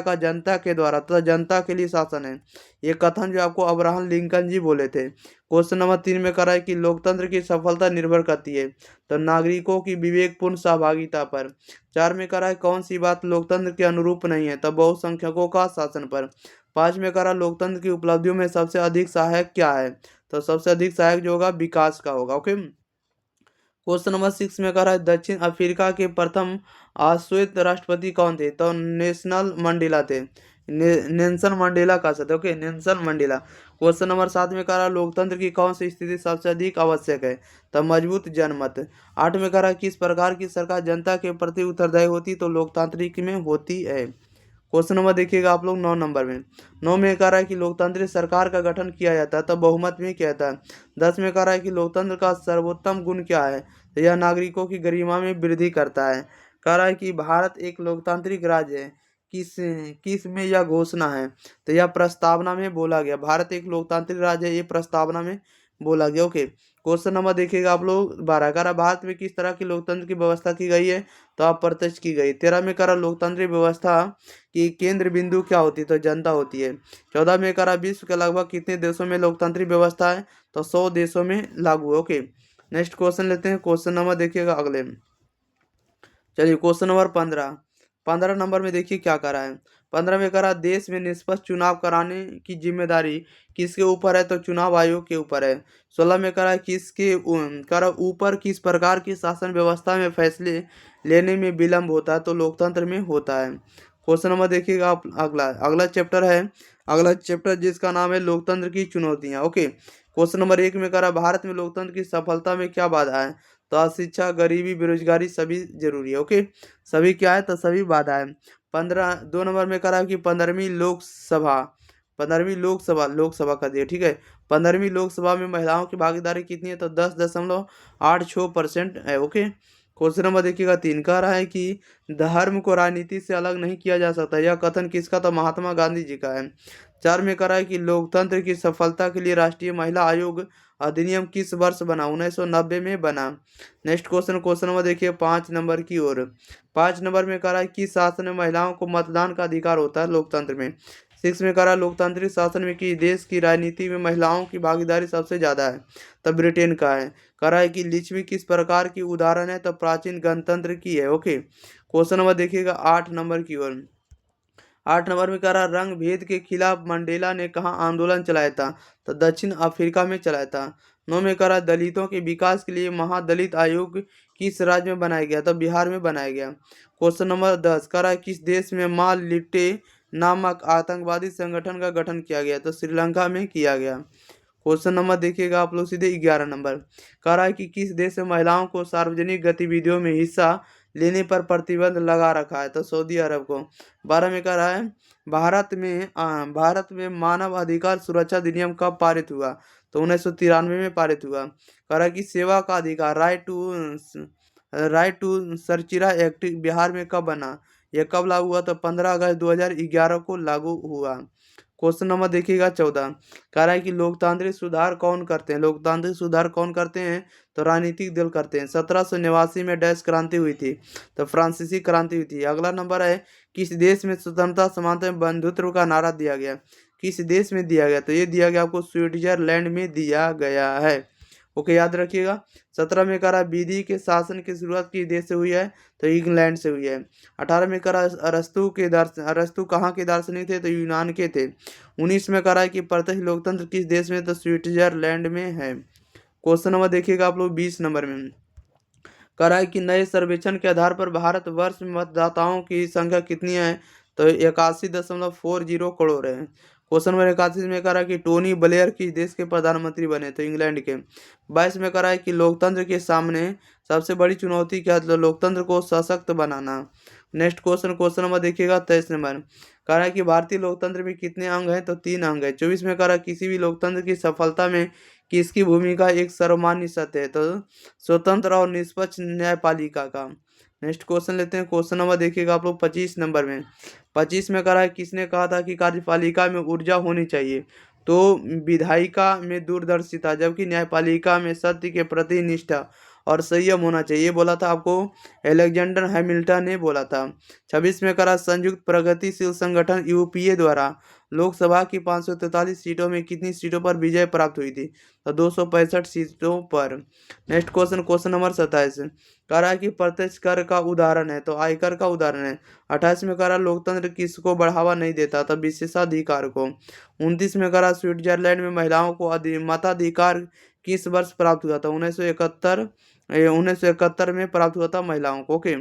के द्वारा तथा जनता के लिए शासन है? ये कथन जो आपको अब्राहम लिंकन जी बोले थे। क्वेश्चन नंबर 3 में कह रहा है कि लोकतंत्र की सफलता निर्भर करती है तो नागरिकों की विवेकपूर्ण सहभागिता पर। 4 में कह रहा है कौन सी बात लोकतंत्र के अनुरूप नहीं है? तो बहुसंख्यकों का शासन पर। 5 में कह रहा है लोकतंत्र की उपलब्धियों में सबसे अधिक सहायक क्या है? तो सबसे अधिक सहायक जो होगा विकास का होगा। ओके। क्वेश्चन नंबर 6 में कह रहा है दक्षिण अफ्रीका के प्रथम श्वेत राष्ट्रपति कौन थे? तो नेशनल मंडेला थे। नेल्सन मंडेला कह सकते। Okay, Nelson Mandela. Question number 7 में कह रहा है लोकतंत्र की कौन सी स्थिति सबसे अधिक आवश्यक है? तो मजबूत जनमत। 8 में कह रहा है किस प्रकार की सरकार जनता के प्रति उत्तरदायी होती? तो लोकतांत्रिक में होती है। क्वेश्चन नंबर देखिएगा आप लोग 9 नंबर में। 9 में कह रहा है कि लोकतांत्रिक सरकार का गठन किया जाता है तो बहुमत में किया जाता है। 10 में कह रहा है कि लोकतंत्र का सर्वोत्तम गुण क्या है? तो यह नागरिकों की गरिमा में वृद्धि करता है। कह रहा है कि भारत एक लोकतांत्रिक राज्य है। किस किस में यह घोषणा है? तो यह प्रस्तावना में बोला गया। भारत एक लोकतांत्रिक राज्य है, ये प्रस्तावना में बोला गया। ओके। क्वेश्चन नंबर देखिएगा आप लोग 12, करा भारत में किस तरह की लोकतंत्र की व्यवस्था की गई है, तो आप प्रत्यक्ष की गई। 13 में करा लोकतांत्रिक व्यवस्था की केंद्र बिंदु क्या होती है, तो जनता होती है। 14 में करा विश्व के लगभग कितने देशों में लोकतांत्रिक व्यवस्था है, तो 100 देशों में लागू है। ओके, नेक्स्ट क्वेश्चन लेते हैं। क्वेश्चन नंबर देखिएगा अगले, चलिए क्वेश्चन नंबर 15। 15 नंबर में देखिए क्या करा है। 15 में करा देश में निष्पक्ष चुनाव कराने की जिम्मेदारी किसके ऊपर है, तो चुनाव आयोग के ऊपर है। 16 में करा किसके करा ऊपर किस प्रकार की शासन व्यवस्था में फैसले लेने में विलम्ब होता है, तो लोकतंत्र में होता है। क्वेश्चन नंबर देखिएगा आप अगला अगला चैप्टर है, अगला चैप्टर जिसका नाम है लोकतंत्र की चुनौतियां। ओके, क्वेश्चन नंबर 1 में करा भारत में लोकतंत्र की सफलता में क्या बाधा है, तो अशिक्षा, गरीबी, बेरोजगारी सभी जरूरी है। ओके, सभी क्या है, तो सभी बाधा है। 15 2 नंबर में करा कि 15वीं लोकसभा का दिया, ठीक है। 15वीं लोकसभा में महिलाओं की भागीदारी कितनी है, तो 10.86% है। ओके, क्वेश्चन नंबर देखिएगा 3, कह रहा है कि धर्म को राजनीति से अलग नहीं किया जा सकता, यह कथन किसका, तो महात्मा गांधी जी का है। 4 में कह रहा है कि लोकतंत्र की सफलता के लिए राष्ट्रीय महिला आयोग अधिनियम किस वर्ष बना, 1990 में बना। नेक्स्ट क्वेश्चन, क्वेश्चन नंबर देखिए 5 नंबर की ओर। 5 नंबर में कह रहा है कि शासन में महिलाओं को मतदान का अधिकार होता है लोकतंत्र में। 6 में कह रहा है लोकतांत्रिक शासन में कि देश की राजनीति में महिलाओं की भागीदारी सबसे ज्यादा है, तब ब्रिटेन का है। कह रहा है कि लिच्छवी किस प्रकार की उदाहरण है, तो प्राचीन गणतंत्र की है। ओके, क्वेश्चन नंबर देखिएगा 8 नंबर की ओर। 8 नंबर में कह रहा रंग भेद के खिलाफ मंडेला ने कहाँ आंदोलन चलाया था, तो दक्षिण अफ्रीका में चलाया था। 9 में कह रहा दलितों के विकास के लिए महादलित आयोग किस राज्य में बनाया गया, तो बिहार में बनाया गया। क्वेश्चन नंबर 10 कह रहा है किस देश में माँ लिट्टे नामक आतंकवादी संगठन का गठन किया गया, तो श्रीलंका में किया गया। क्वेश्चन नंबर देखिएगा आप लोग सीधे 11 नंबर, कह रहा है कि किस देश में महिलाओं को सार्वजनिक गतिविधियों में हिस्सा लेने पर प्रतिबंध लगा रखा है, तो सऊदी अरब को। 12 में कह रहा है भारत में मानव अधिकार सुरक्षा अधिनियम कब पारित हुआ, तो 1993 में पारित हुआ। कह रहा है कि सेवा का अधिकार राइट टू सरचिरा एक्ट बिहार में कब बना, यह कब लागू हुआ, तो 15 अगस्त 2011 को लागू हुआ। क्वेश्चन नंबर देखिएगा 14, कह रहा है कि लोकतांत्रिक सुधार कौन करते हैं, लोकतांत्रिक सुधार कौन करते हैं, तो राजनीतिक दल करते हैं। 1789 में डैश क्रांति हुई थी, तो फ्रांसीसी क्रांति हुई थी। अगला नंबर है किस देश में स्वतंत्रता, समानता एवं बंधुत्व का नारा दिया गया, किस देश में दिया गया, तो ये दिया गया आपको स्विट्जरलैंड में दिया गया है। ओके, याद रखिएगा। 17 में करा विधि के शासन की शुरुआत किस देश से हुई है, तो इंग्लैंड से हुई है। 18 में करा अरस्तु कहाँ के दार्शनिक थे, तो यूनान के थे। 19 में करा कि प्रत्यक्ष लोकतंत्र किस देश में, तो स्विट्जरलैंड में है। क्वेश्चन नंबर देखिएगा आप लोग 20 नंबर में, कह रहा है कि नए सर्वेक्षण के आधार पर भारतवर्ष में मतदाताओं की संख्या कितनी है, तो 81.40 करोड़ है। क्वेश्चन नंबर 81 में कह रहा है कि टोनी ब्लेयर किस देश के प्रधानमंत्री बने, तो इंग्लैंड के। 22 में कह रहा है कि लोकतंत्र के सामने सबसे बड़ी चुनौती क्या है, तो लोकतंत्र को सशक्त बनाना। नेक्स्ट क्वेश्चन, क्वेश्चन नंबर देखिएगा 23 नंबर, कह रहा है कि भारतीय लोकतंत्र में कितने अंग हैं, तो 3 अंग है। 24 में कह रहा है किसी भी लोकतंत्र की सफलता में किसकी भूमिका एक सर्वमान्य सत्य है, तो स्वतंत्र और निष्पक्ष न्यायपालिका का। नेक्स्ट क्वेश्चन लेते हैं। क्वेश्चन नंबर देखिएगा आप लोग 25 नंबर में। 25 में कह रहा है किसने कहा था कि कार्यपालिका में ऊर्जा होनी चाहिए, तो विधायिका में दूरदर्शिता, जबकि न्यायपालिका में सत्य के प्रति निष्ठा और संयम होना चाहिए, ये बोला था आपको एलेक्जेंडर हैमिल्टन ने बोला था। 26 में करा संयुक्त प्रगतिशील संगठन यूपीए द्वारा लोकसभा की 543 सीटों में कितनी सीटों पर विजय प्राप्त हुई थी, तो 265 सीटों पर। नेक्स्ट क्वेश्चन, क्वेश्चन नंबर 27, कह रहा है कि प्रत्यक्ष कर का उदाहरण है, तो आयकर का उदाहरण है। 28 में कह रहा लोकतंत्र किसको बढ़ावा नहीं देता, तो विशेषाधिकार को। 29 में कह रहा स्विट्जरलैंड में महिलाओं को मताधिकार किस वर्ष प्राप्त हुआ था, 1971 में प्राप्त हुआ था महिलाओं को। ओके,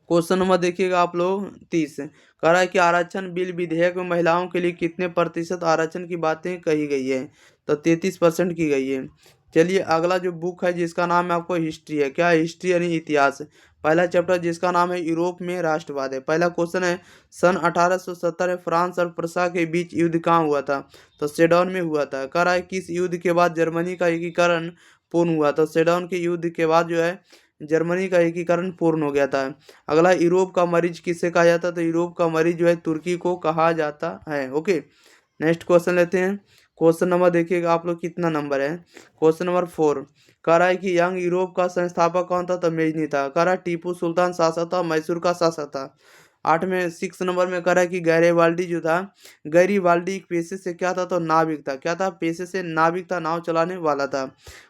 क्वेश्चन नंबर देखिएगा आप लोग 30, कह रहा है कि आरक्षण बिल विधेयक में महिलाओं के लिए कितने प्रतिशत आरक्षण की बातें कही गई है, तो 33% की गई है। चलिए अगला जो बुक है जिसका नाम है आपको हिस्ट्री है, क्या है, हिस्ट्री यानी इतिहास। पहला चैप्टर जिसका नाम है यूरोप में राष्ट्रवाद है। पहला क्वेश्चन है सन 1870 में फ्रांस और प्रसा के बीच युद्ध कहाँ हुआ था, तो सेडौन में हुआ था। कह रहा है किस युद्ध के बाद जर्मनी का एकीकरण पूर्ण हुआ, तो सेडौन के युद्ध के बाद जो है जर्मनी का एकीकरण पूर्ण हो गया था। अगला यूरोप का मरीज किससे कहा जाता है, तो यूरोप का मरीज जो है तुर्की को कहा जाता है। ओके, नेक्स्ट क्वेश्चन लेते हैं। क्वेश्चन नंबर देखिएगा आप लोग कितना नंबर है। क्वेश्चन नंबर 4 कह रहा है कि यंग यूरोप का संस्थापक कौन था, तो मेजनी था। कह रहा है टीपू सुल्तान शासक था, मैसूर का शासक था। 8 में 6 नंबर में कह रहा है कि गैरीबाल्डी जो था, गैरीबाल्डी एक पेशे से क्या था, तो नाविक था। क्या था, पेशे से नाविक था, नाव चलाने वाला था।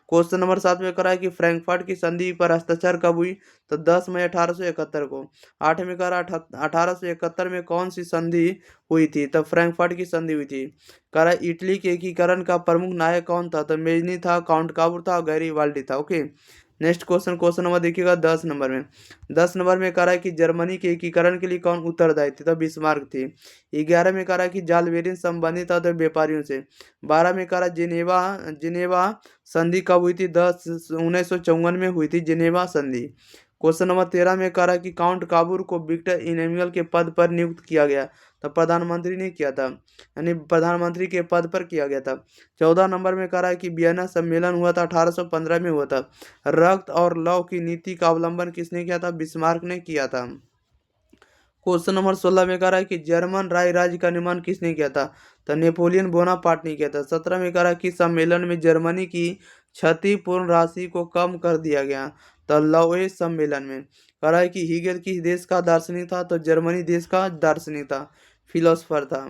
क्वेश्चन नंबर 7 में कह रहा है कि फ्रैंकफर्ट की संधि पर हस्ताक्षर कब हुई, तो 10 मई 1871 को। 8 में कह रहा है 1871 में कौन सी संधि हुई थी, तब फ्रैंकफर्ट की संधि हुई थी। कह रहा है इटली के एकीकरण का प्रमुख नायक कौन था, तो मेजनी था, काउंट काबूर था और गैरीबाल्डी था। Okay, next question, question number देखिएगा 10 नंबर में। 10 नंबर में कह रहा है कि जर्मनी के एकीकरण के लिए कौन उत्तरदायी थी, तो बिस्मार्क थी। 11 में कह रहा है कि जालबेरिन संबंधित था तो व्यापारियों से। 12 में कह रहा है जिनेवा जिनेवा संधि कब हुई थी, 1954 में हुई थी जिनेवा संधि। क्वेश्चन नंबर 13 में कह रहा है कि काउंट काबूर को विक्टर इमैनुअल के पद पर नियुक्त किया गया, तो प्रधानमंत्री ने किया था, यानी प्रधानमंत्री के पद पर किया गया था। 14 नंबर में कह रहा है कि वियना सम्मेलन हुआ था, 1815 में हुआ था। रक्त और लौ की नीति का अवलंबन किसने किया था, बिस्मार्क ने किया था। क्वेश्चन नंबर 16 में कह रहा है कि जर्मन राय राज्य का निर्माण किसने किया था, तो नेपोलियन बोनापार्ट ने किया था। 17 में कह रहा है कि सम्मेलन में जर्मनी की क्षतिपूर्ण राशि को कम कर दिया गया, तो लौहे सम्मेलन में। कह रहा है कि हीगल किस देश का दार्शनिक था, तो जर्मनी देश का दार्शनिक था, फिलोसफर था।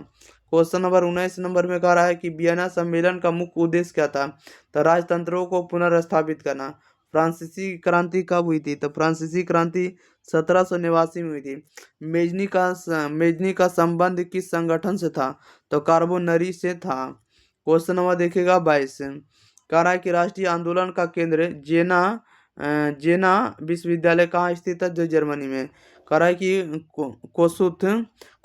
क्वेश्चन नंबर 19 नंबर में कह रहा है कि वियना सम्मेलन का मुख्य उद्देश्य क्या था, तो राजतंत्रों को पुनर्स्थापित करना। फ्रांसीसी क्रांति कब हुई थी, तो फ्रांसीसी क्रांति 1789 में हुई थी। मेजनी का संबंध किस संगठन से था, तो कार्बोनरी से था। क्वेश्चन नंबर देखिएगा 22। कह रहा है कि राष्ट्रीय आंदोलन का केंद्र जेना विश्वविद्यालय कहाँ स्थित है, जो जर्मनी में। कह रहा है कि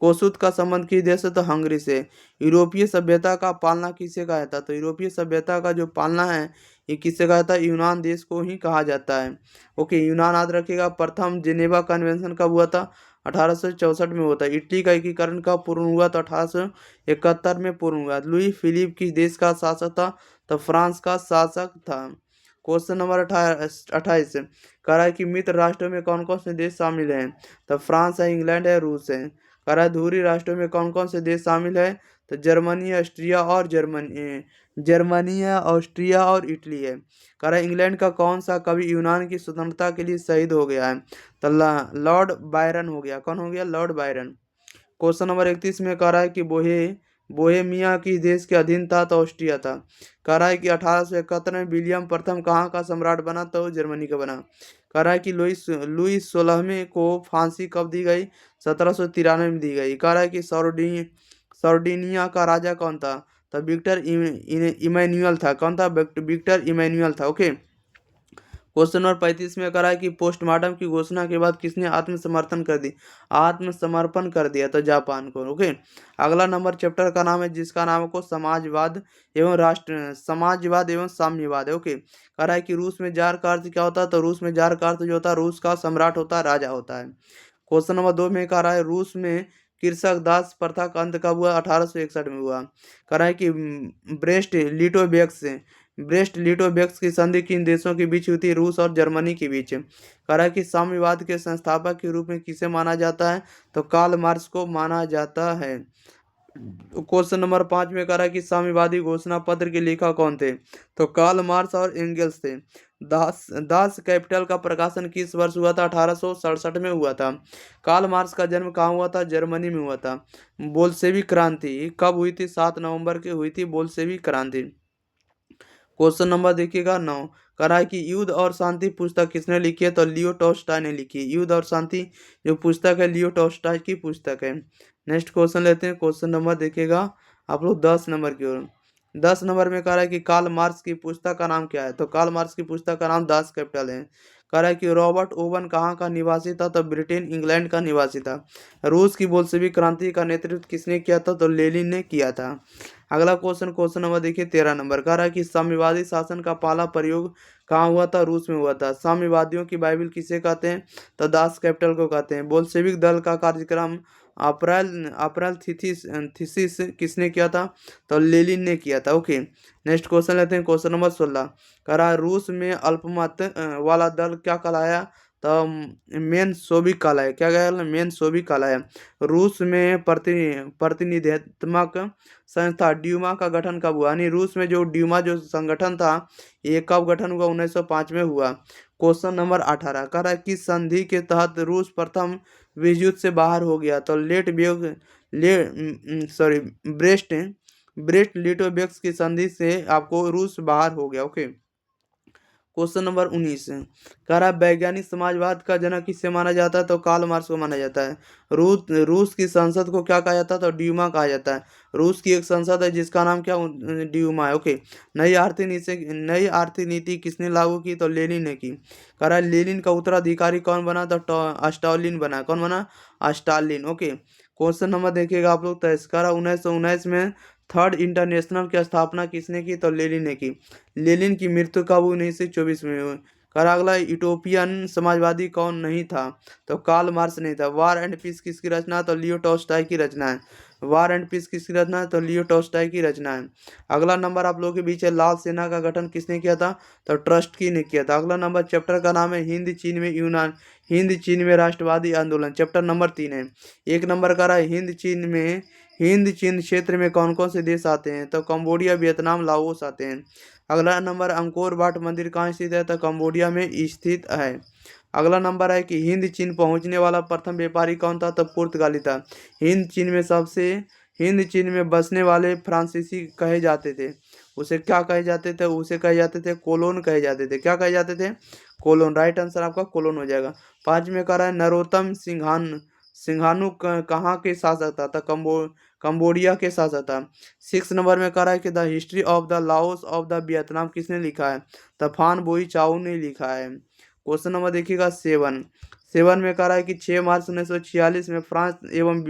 कोसुत का संबंध किस देश से, तो हंगरी से। यूरोपीय सभ्यता का पालना किसे कहा जाता है, तो यूरोपीय सभ्यता का जो पालना है ये किससे कहा जाता है, यूनान देश को ही कहा जाता है। ओके, यूनान याद रखिएगा। प्रथम जेनेवा कन्वेंशन कब हुआ था, 1864 में हुआ था। इटली का एकीकरण कब पूर्ण हुआ, तो 1871 में पूर्ण हुआ। लुई फिलिप किस देश का शासक था, तो फ्रांस का शासक था। क्वेश्चन नंबर 28 कह रहा है कि मित्र राष्ट्रों में कौन कौन से देश शामिल हैं, तो फ्रांस है, इंग्लैंड है, रूस है। कह रहा है धुरी राष्ट्रों में कौन कौन से देश शामिल है, तो जर्मनी है, ऑस्ट्रिया और इटली है। कह रहा है इंग्लैंड का कौन सा कवि यूनान की स्वतंत्रता के लिए शहीद हो गया है, तो लॉर्ड बायरन हो गया। कौन हो गया, लॉर्ड बायरन। क्वेश्चन नंबर 31 में कह रहा है कि बोहेमिया किस देश के अधीन था, तो ऑस्ट्रिया था। कह रहा है कि 1871 में विलियम प्रथम कहाँ का सम्राट बना, तो जर्मनी का बना। कह रहा है कि लुईस 16वें को फांसी कब दी गई, 1793 में दी गई। कह रहा है कि सार्डिनिया का राजा कौन था, तो विक्टर इमैनुअल था। कौन था, विक्टर इमैनुअल था। ओके, क्वेश्चन नंबर 35 में करा है कि पोस्टमार्टम की घोषणा के बाद किसने आत्मसमर्पण कर दिया, तो जापान को। ओके, अगला नंबर चैप्टर का नाम है जिसका नाम को समाजवाद एवं साम्यवाद है। ओके, कह रहा है कि रूस में जार का अर्थ क्या होता है, तो रूस में जार का अर्थ जो होता है रूस का सम्राट होता है, राजा होता है। क्वेश्चन नंबर 2 में कह रहा है रूस में कृषक दास प्रथा का अंत कब हुआ, 1861 में हुआ। कह रहा है कि ब्रेस्ट लिटोवेक्स की संधि किन देशों के बीच हुई थी, रूस और जर्मनी के बीच। कह रहा है कि साम्यवाद के संस्थापक के रूप में किसे माना जाता है, तो कार्ल मार्क्स को माना जाता है। क्वेश्चन नंबर 5 में कह रहा है कि साम्यवादी घोषणा पत्र के लेखक कौन थे, तो कार्ल मार्क्स और एंगल्स थे। दास कैपिटल का प्रकाशन किस वर्ष हुआ था, 1867 में हुआ था। कार्ल मार्क्स का जन्म कहाँ हुआ था, जर्मनी में हुआ था। बोल्शेविक क्रांति कब हुई थी, 7 नवंबर की हुई थी बोल्शेविक क्रांति। क्वेश्चन नंबर देखिएगा 9। कह रहा है कि युद्ध और शांति पुस्तक किसने लिखी है, तो लियो टॉल्स्टॉय ने लिखी है। युद्ध और शांति जो पुस्तक है लियो टॉल्स्टॉय की पुस्तक है। नेक्स्ट क्वेश्चन लेते हैं। क्वेश्चन नंबर देखिएगा आप लोग 10 नंबर की ओर। 10 नंबर में कह रहा है कि कार्ल मार्क्स की पुस्तक का नाम क्या है, तो कार्ल मार्क्स की पुस्तक का नाम दास कैपिटल है। कह रहा है कि रॉबर्ट ओवन कहाँ का निवासी था, तो ब्रिटेन इंग्लैंड का निवासी था। रूस की बोल्शेविक क्रांति का नेतृत्व किसने किया था, तो लेनिन ने किया था। अगला क्वेश्चन नंबर देखिए 13 नंबर। कह रहा है कि साम्यवादी शासन का पहला प्रयोग कहाँ हुआ था, रूस में हुआ था। साम्यवादियों की बाइबिल किसे कहते हैं, तो दास कैपिटल को कहते हैं। बोल्शेविक दल का कार्यक्रम अप्रैल अप्रैल थीसिस किसने किया था, तो लेनिन ने किया था। ओके, नेक्स्ट क्वेश्चन लेते हैं। Question number 16। कह रहा है रूस में अल्पमत वाला दल क्या कहलाया, तो मेनशोविक कहलाए। क्या कहला? मेनशोविक कहलाए। रूस में प्रतिनिधित्मक संस्था ड्यूमा का गठन कब हुआ? यानी रूस में जो ड्यूमा जो संगठन था ये कब गठन हुआ? 1905 में हुआ। क्वेश्चन नंबर 18 कह रहा है किस संधि के तहत रूस प्रथम विश्व युद्ध से बाहर हो गया? तो ब्रेस्ट ब्रेस्ट लिटोवेस्क की संधि से आपको रूस बाहर हो गया। ओके। क्वेश्चन नंबर 19 कह रहा है वैज्ञानिक समाजवाद का जनक किसे माना जाता है? तो कार्ल मार्क्स को माना जाता है। रूस की संसद को क्या कहा जाता है? तो ड्यूमा कहा जाता है। रूस की एक संसद है जिसका नाम क्या? ड्यूमा है। ओके। नई आर्थिक नीति किसने लागू की? तो लेनिन ने की। कह रहा है लेनिन का उत्तराधिकारी कौन बना? तो स्टालिन बना। कौन बना? स्टालिन। ओके। क्वेश्चन नंबर देखिएगा आप लोग। तो इसका 1919 में थर्ड इंटरनेशनल की स्थापना किसने की? तो लेनिन ने की। लेनिन की मृत्यु कब? 1924 में हुई। कर अगला यूटोपियन समाजवादी कौन नहीं था? तो कार्ल मार्क्स नहीं था। वार एंड पीस किसकी रचना? तो लियो टॉल्स्टॉय की रचना है। वार एंड पीस किसकी रचना है? तो लियो टॉल्स्टॉय की रचना है। अगला नंबर आप लोगों के बीच है लाल सेना का गठन किसने किया था? तो ट्रस्ट की ने किया था। अगला नंबर चैप्टर का नाम है हिंद चीन में राष्ट्रवादी आंदोलन। चैप्टर नंबर 3 है। एक नंबर का रहा है हिंद चीन क्षेत्र में कौन कौन से देश आते हैं? तो कंबोडिया, वियतनाम, लाओस आते हैं। अगला नंबर अंकोर वाट मंदिर कहाँ स्थित है? तो कंबोडिया में स्थित है। अगला नंबर है कि हिंद चीन पहुंचने वाला प्रथम व्यापारी कौन था? तो पुर्तगाली था। हिंद चीन में बसने वाले फ्रांसीसी कहे जाते थे। उसे क्या कहे जाते थे? उसे कहे जाते थे कोलोन कहे जाते थे। क्या कहे जाते थे? कोलोन। राइट आंसर आपका कोलोन हो जाएगा। 5 में कह रहा है नरोत्तम सिंघानु कहाँ के शासक था? तो कंबोडिया के शासक था। 6 नंबर में कह रहा है कि the history of the Laos of the Vietnam किसने लिखा है? तो फान बोई चाउ ने लिखा है। क्वेश्चन नंबर देखिएगा 7 में कह रहा है कि 6 मार्च 1946 में फ्रांस एवं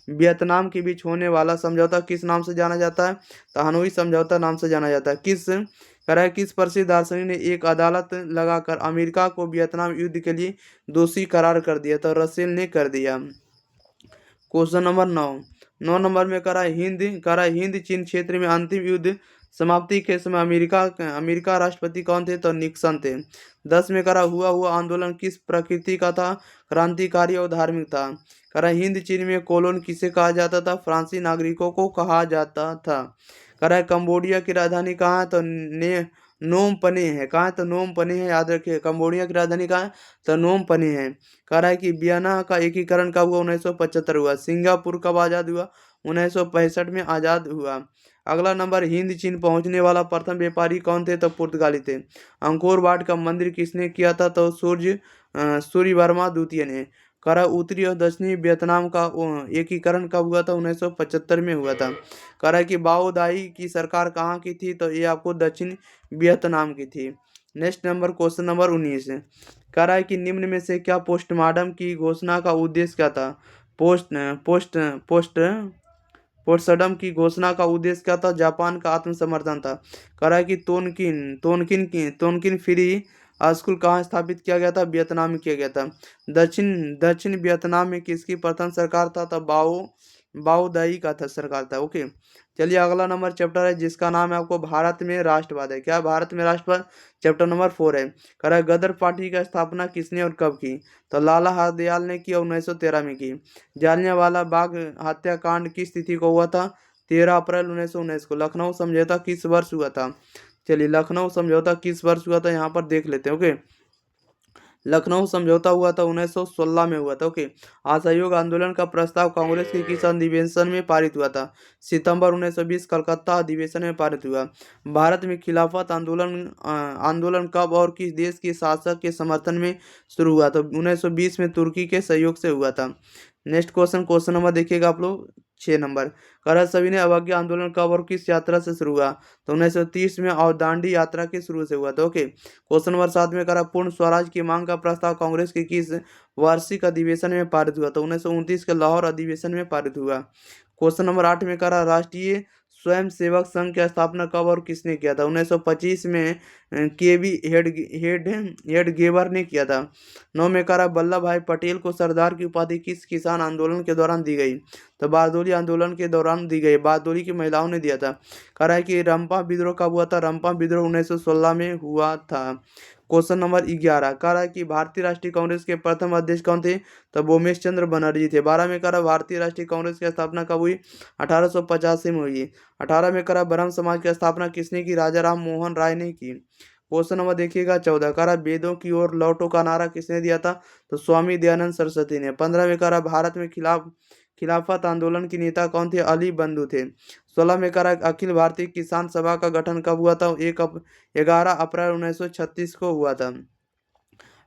वियतनाम के बीच होने वाला समझौता किस नाम से जाना जाता है? तो हनोई समझौता नाम से जाना जाता है। कह रहा है किस प्रसिद्ध दार्शनिक ने एक अदालत लगाकर अमेरिका को वियतनाम युद्ध के लिए दोषी करार कर दिया? तो रसेल ने कर दिया। क्वेश्चन नंबर 9 नंबर में करा हिंद चीन क्षेत्र में अंतिम युद्ध समाप्ति के समय अमेरिका राष्ट्रपति कौन थे? तो निक्सन थे। 10 में करा हुआ आंदोलन किस प्रकृति का था? क्रांतिकारी और धार्मिक था। करा हिंद चीन में कोलोन किसे कहा जाता था? फ्रांसीसी नागरिकों को कहा जाता था। करा कंबोडिया की राजधानी कहाँ है? तो नोम पने है। कहाँ है? तो नोम पने है। याद रखिए कंबोडिया की राजधानी कहाँ है? तो नोम पने है। कह रहा है कि वियना का एकीकरण कब हुआ? 1975 हुआ। सिंगापुर कब आज़ाद हुआ? 1965 में आज़ाद हुआ। अगला नंबर हिंद चीन पहुंचने वाला प्रथम व्यापारी कौन थे? तो पुर्तगाली थे। अंकोर वाट का मंदिर किसने किया था? तो सूर्यवर्मा द्वितीय ने। करा उत्तरी और दक्षिणी वियतनाम का एकीकरण कब हुआ था? 1975 में हुआ था। कह रहा है कि बाओ दाई की सरकार कहाँ की थी? तो ये आपको दक्षिण वियतनाम की थी। नेक्स्ट नंबर क्वेश्चन नंबर 19 कह रहा है कि निम्न में से क्या पोस्टमार्टम की घोषणा का उद्देश्य क्या था? पोस्ट पोस्ट पोस्ट पोस्टमार्टम की घोषणा का उद्देश्य क्या था? जापान का आत्मसमर्थन था। कह रहा है कि तोनकिन फ्री स्कूल कहाँ स्थापित किया गया था? वियतनाम में किया गया था। दक्षिण वियतनाम में किसकी प्रथम सरकार था? तो बाओ दाई का था सरकार था। ओके। चलिए अगला नंबर चैप्टर है जिसका नाम है आपको भारत में राष्ट्रवाद है। क्या भारत में राष्ट्रवाद? चैप्टर नंबर 4 है। कह रहा है गदर पार्टी की स्थापना किसने और कब की? तो लाला हरदयाल ने की और 1913 में की। जालियांवाला बाग हत्याकांड किस तिथि को हुआ था? 13 अप्रैल 1919 को। लखनऊ समझौता किस वर्ष हुआ था? चलिए लखनऊ समझौता किस वर्ष हुआ था यहाँ पर देख लेते हैं। ओके। लखनऊ समझौता हुआ था 1916 में हुआ था। ओके। असहयोग आंदोलन का प्रस्ताव कांग्रेस के किस अधिवेशन में पारित हुआ था? सितंबर 1920 कलकत्ता अधिवेशन में पारित हुआ। भारत में खिलाफत आंदोलन कब और किस देश के शासक के समर्थन में शुरू हुआ? तो 1920 में तुर्की के सहयोग से हुआ था। नेक्स्ट क्वेश्चन नंबर देखिएगा आप लोग 6 नंबर। करा सभी ने अवज्ञा आंदोलन कब और किस यात्रा से शुरू हुआ? तो 1930 में और दांडी यात्रा के शुरू से हुआ था। ओके। क्वेश्चन नंबर 7 में करा पूर्ण स्वराज की मांग का प्रस्ताव कांग्रेस के किस वार्षिक अधिवेशन में पारित हुआ? तो 1929 के लाहौर अधिवेशन में पारित हुआ। क्वेश्चन नंबर 8 में करा राष्ट्रीय स्वयंसेवक संघ की स्थापना कब और किसने किया था? 1925 में केवी हेडगेवर ने किया था। 9 में करा वल्लभ भाई पटेल को सरदार की उपाधि किस किसान आंदोलन के दौरान दी गई? तो बारदोली आंदोलन के दौरान दी गई। बारदोली की महिलाओं ने दिया था। कह रहा है कि रंपा विद्रोह कब हुआ था? रंपा विद्रोह 1916 में हुआ था। क्वेश्चन नंबर 11 कह रहा है कि भारतीय राष्ट्रीय कांग्रेस के प्रथम अध्यक्ष कौन थे? तो भूमेश चंद्र बनर्जी थे। 12 में कह रहा भारतीय राष्ट्रीय कांग्रेस की स्थापना कब हुई? 1885 में हुई। 18 में कह रहा ब्रह्म समाज की स्थापना किसने की? राजा राम मोहन राय ने की। क्वेश्चन नंबर देखिएगा 14 कह रहा वेदों की ओर लौटो का नारा किसने दिया था? तो स्वामी दयानंद सरस्वती ने। 15 में कह रहा भारत में खिलाफत आंदोलन के नेता कौन थे? अली बंधु थे। 16 में कह रहा अखिल भारतीय किसान सभा का गठन कब हुआ था? 11 अप्रैल 1936 को हुआ था।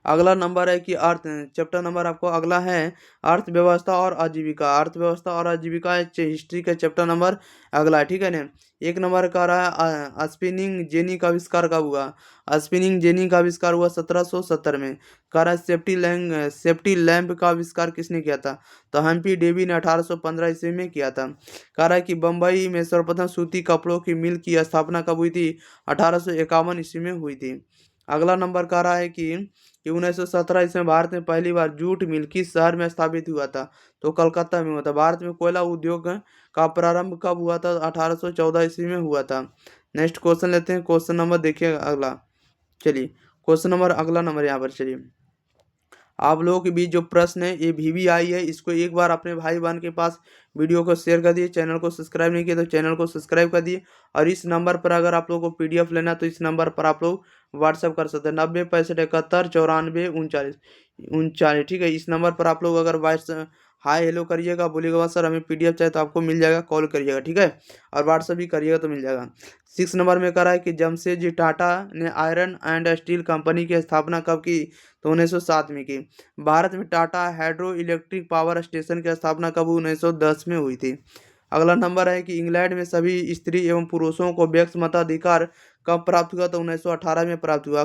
अगला नंबर है कि अर्थ चैप्टर नंबर आपको अगला है अर्थव्यवस्था और आजीविका। अर्थव्यवस्था और आजीविका हिस्ट्री का चैप्टर नंबर अगला है, ठीक है ना। 1 नंबर का रहा स्पिनिंग जेनी का आविष्कार कब हुआ? स्पिनिंग जेनी का आविष्कार हुआ 1770 में। कह रहा सेफ्टी लैंप का आविष्कार किसने किया था? तो हम्पी डेवी ने 1815 ईस्वी में किया था। कह रहा है कि बम्बई में सर्वप्रथम सूती कपड़ों की मिल की स्थापना कब हुई थी? 1851 ईस्वी में हुई थी। अगला नंबर कह रहा है कि 1917 ईस्वी में भारत में पहली बार जूट मिल किस शहर में स्थापित हुआ था? तो कलकत्ता में हुआ था। भारत में कोयला उद्योग का प्रारंभ कब हुआ था? 1814 ईस्वी में हुआ था। नेक्स्ट क्वेश्चन लेते हैं। क्वेश्चन नंबर देखिए अगला। चलिए क्वेश्चन नंबर अगला नंबर यहाँ पर चलिए आप लोगों के बीच जो प्रश्न है ये VVI है, इसको एक बार अपने भाई बहन के पास वीडियो को शेयर कर दिए। चैनल को सब्सक्राइब नहीं किया तो चैनल को सब्सक्राइब कर दिए। और इस नंबर पर अगर आप लोगों को PDF लेना तो इस नंबर पर आप लोग व्हाट्सअप कर सकते हैं 90 65 71 94 39 39, ठीक है। इस नंबर पर आप लोग अगर व्हाट्सएप हाय हेलो करिएगा, बोलिएगा सर हमें PDF चाहिए तो आपको मिल जाएगा, कॉल करिएगा, ठीक है। और व्हाट्सअप भी करिएगा तो मिल जाएगा। 6 नंबर में कह रहा है कि जमशेदजी टाटा ने आयरन एंड स्टील कंपनी की स्थापना कब की? तो 1907 में की। भारत में Tata hydro electric power station की स्थापना कब हुई? 1910 में हुई थी। अगला नंबर है कि इंग्लैंड में सभी स्त्री एवं पुरुषों को व्यक्ति मताधिकार कब प्राप्त हुआ? तो 1918 में प्राप्त हुआ।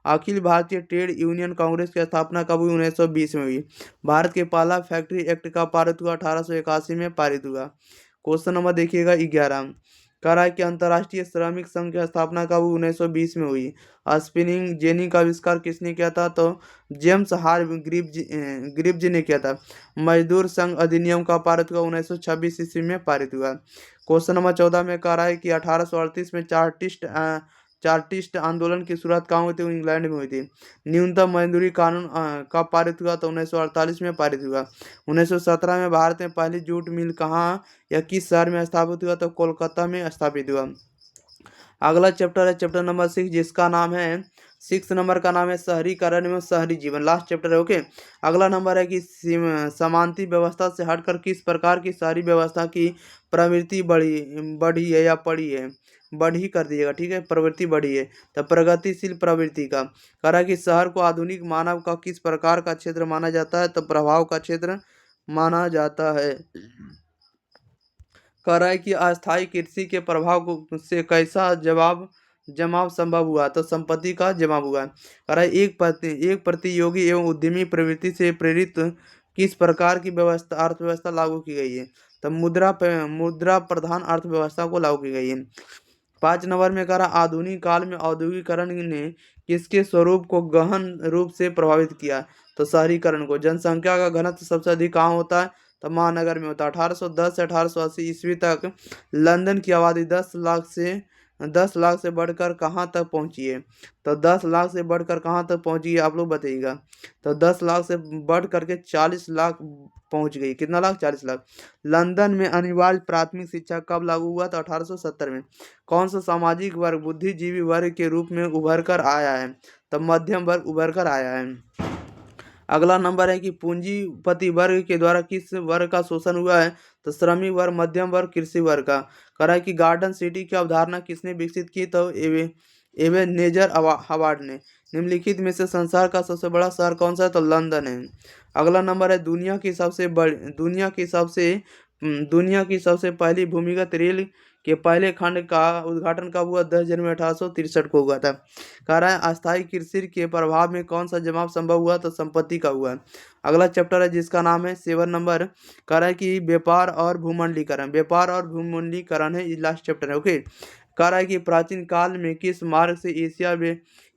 अखिल भारतीय ट्रेड यूनियन कांग्रेस की स्थापना कब हुई? 1920 में हुई। भारत के पहला फैक्ट्री एक्ट कब पारित हुआ? 1881 में पारित हुआ। क्वेश्चन नंबर देखिएगा 11 कह रहा है कि अंतर्राष्ट्रीय श्रमिक संघ की स्थापना कब हुई? 1920 में हुई। स्पिनिंग जेनी का आविष्कार किसने किया था? तो जेम्स हार ग्रिब्ज ने किया था। मजदूर संघ अधिनियम का पारित हुआ 1926 ईस्वी में पारित हुआ। क्वेश्चन नंबर 14 में कह रहा है कि 1838 में चार्टिस्ट आंदोलन की शुरुआत कहाँ हुई थी? इंग्लैंड में हुई थी। न्यूनतम मजदूरी कानून कब पारित हुआ? तो 1948 में पारित हुआ। 1917 में भारत में पहली जूट मिल कहाँ या किस शहर में स्थापित हुआ? तो कोलकाता में स्थापित हुआ। अगला चैप्टर है चैप्टर नंबर 6 जिसका नाम है 6 नंबर का नाम है शहरीकरण एवं शहरी जीवन। लास्ट चैप्टर है, ओके। अगला नंबर है कि समांती व्यवस्था से हटकर किस प्रकार की शहरी व्यवस्था की प्रवृत्ति बढ़ी है या पड़ी है? बढ़ी कर दीजिएगा, ठीक है। प्रवृत्ति बढ़ी है तो प्रगतिशील प्रवृत्ति का। कह रहा है कि शहर को आधुनिक मानव का किस प्रकार का क्षेत्र माना जाता है? तो प्रभाव का क्षेत्र माना जाता है। कह रहा है कि अस्थायी कृषि के प्रभाव से कैसा जमाव संभव हुआ? तो संपत्ति का जमाव हुआ। कह रहा है एक प्रतियोगी एवं उद्यमी प्रवृत्ति से प्रेरित किस प्रकार की अर्थव्यवस्था लागू की गई है? तो मुद्रा प्रधान अर्थव्यवस्था को लागू की गई है। 5 नंबर में कह रहा आधुनिक काल में औद्योगिकरण ने किसके स्वरूप को गहन रूप से प्रभावित किया? तो शहरीकरण को। जनसंख्या का घनत्व सबसे अधिक कहाँ होता है? तो महानगर में होता है। 1810 से 1880 ईस्वी तक लंदन की आबादी 10 लाख से बढ़कर कहाँ तक पहुंची है? तो 10 लाख से बढ़कर कहाँ तक पहुंची है आप लोग बताइएगा। तो 10 लाख से बढ़ करके 40 लाख पहुंच गई। कितना लाख? 40 लाख। लंदन में अनिवार्य प्राथमिक शिक्षा कब लागू हुआ? तो 1870 में। कौन सा सामाजिक वर्ग बुद्धिजीवी वर्ग के रूप में उभर कर आया है? तो मध्यम वर्ग उभर कर आया है। अगला नंबर है कि पूंजीपति वर्ग के द्वारा किस वर्ग का शोषण हुआ है? तो श्रमिक वर्ग, मध्यम वर्ग, कृषि वर्ग का। कह रहा है कि गार्डन सिटी की अवधारणा किसने विकसित की? तो एवेनेजर हवार्ड ने। निम्नलिखित में से संसार का सबसे बड़ा शहर कौन सा है? तो लंदन है। अगला नंबर है दुनिया की सबसे पहली भूमिगत रेल के पहले खंड का उद्घाटन कब हुआ? 10 जनवरी 1863 को हुआ था। कह रहा है अस्थायी कृषि के प्रभाव में कौन सा जमाव संभव हुआ? तो संपत्ति का हुआ। अगला चैप्टर है जिसका नाम है 7 नंबर। कह रहा है कि व्यापार और भूमंडलीकरण है, ये लास्ट चैप्टर है, ओके। कह रहा है कि प्राचीन काल में किस मार्ग से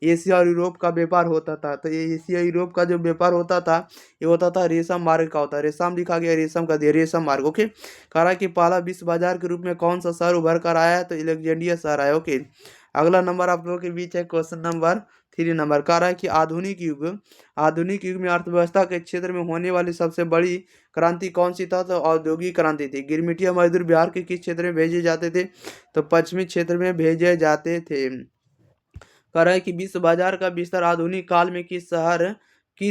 एशिया और यूरोप का व्यापार होता था? तो ये एशिया यूरोप का जो व्यापार होता था ये होता था रेशम मार्ग का होता है। रेशम लिखा गया, रेशम का दिया, रेशम मार्ग, ओके। कह रहा है कि पहला विश्व बाजार के रूप में कौन सा शहर उभर कर आया है? तो अलेक्जेंड्रिया शहर आया, ओके। अगला नंबर आप लोगों के बीच है क्वेश्चन नंबर 3 नंबर कह रहा है कि आधुनिक युग में अर्थव्यवस्था के क्षेत्र में होने वाली सबसे बड़ी क्रांति कौन सी था? तो औद्योगिक क्रांति थी। गिरमिटिया मजदूर बिहार के किस क्षेत्र में भेजे जाते थे? तो पश्चिमी क्षेत्र में भेजे जाते थे। कह रहा है कि विश्व बाजार का विस्तार आधुनिक काल में किस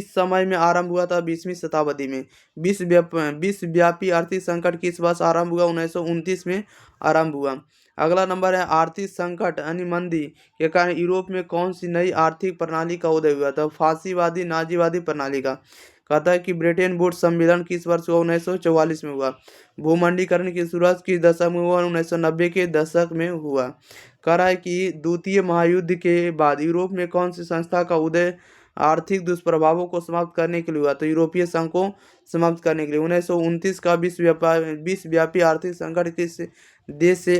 समय में आरंभ हुआ था? 20वीं शताब्दी में। विश्वव्यापी आर्थिक संकट किस वर्ष आरंभ हुआ? 1929 में आरंभ हुआ। अगला नंबर है आर्थिक संकट यानी मंदी के कारण यूरोप में कौन सी नई आर्थिक प्रणाली का उदय हुआ था? फासीवादी नाजीवादी प्रणाली का। कहता है कि ब्रिटेन वुड्स सम्मेलन किस वर्ष हुआ? 1944 में हुआ। भूमंडीकरण की शुरुआत किस दशक में हुआ? 1990 के दशक में हुआ। कह रहा है कि द्वितीय महायुद्ध के बाद यूरोप में कौन सी संस्था का उदय आर्थिक दुष्प्रभावों को समाप्त करने के लिए हुआ? तो यूरोपीय संघ को समाप्त करने के लिए। 1929 का विश्वव्यापी आर्थिक संकट किस देश से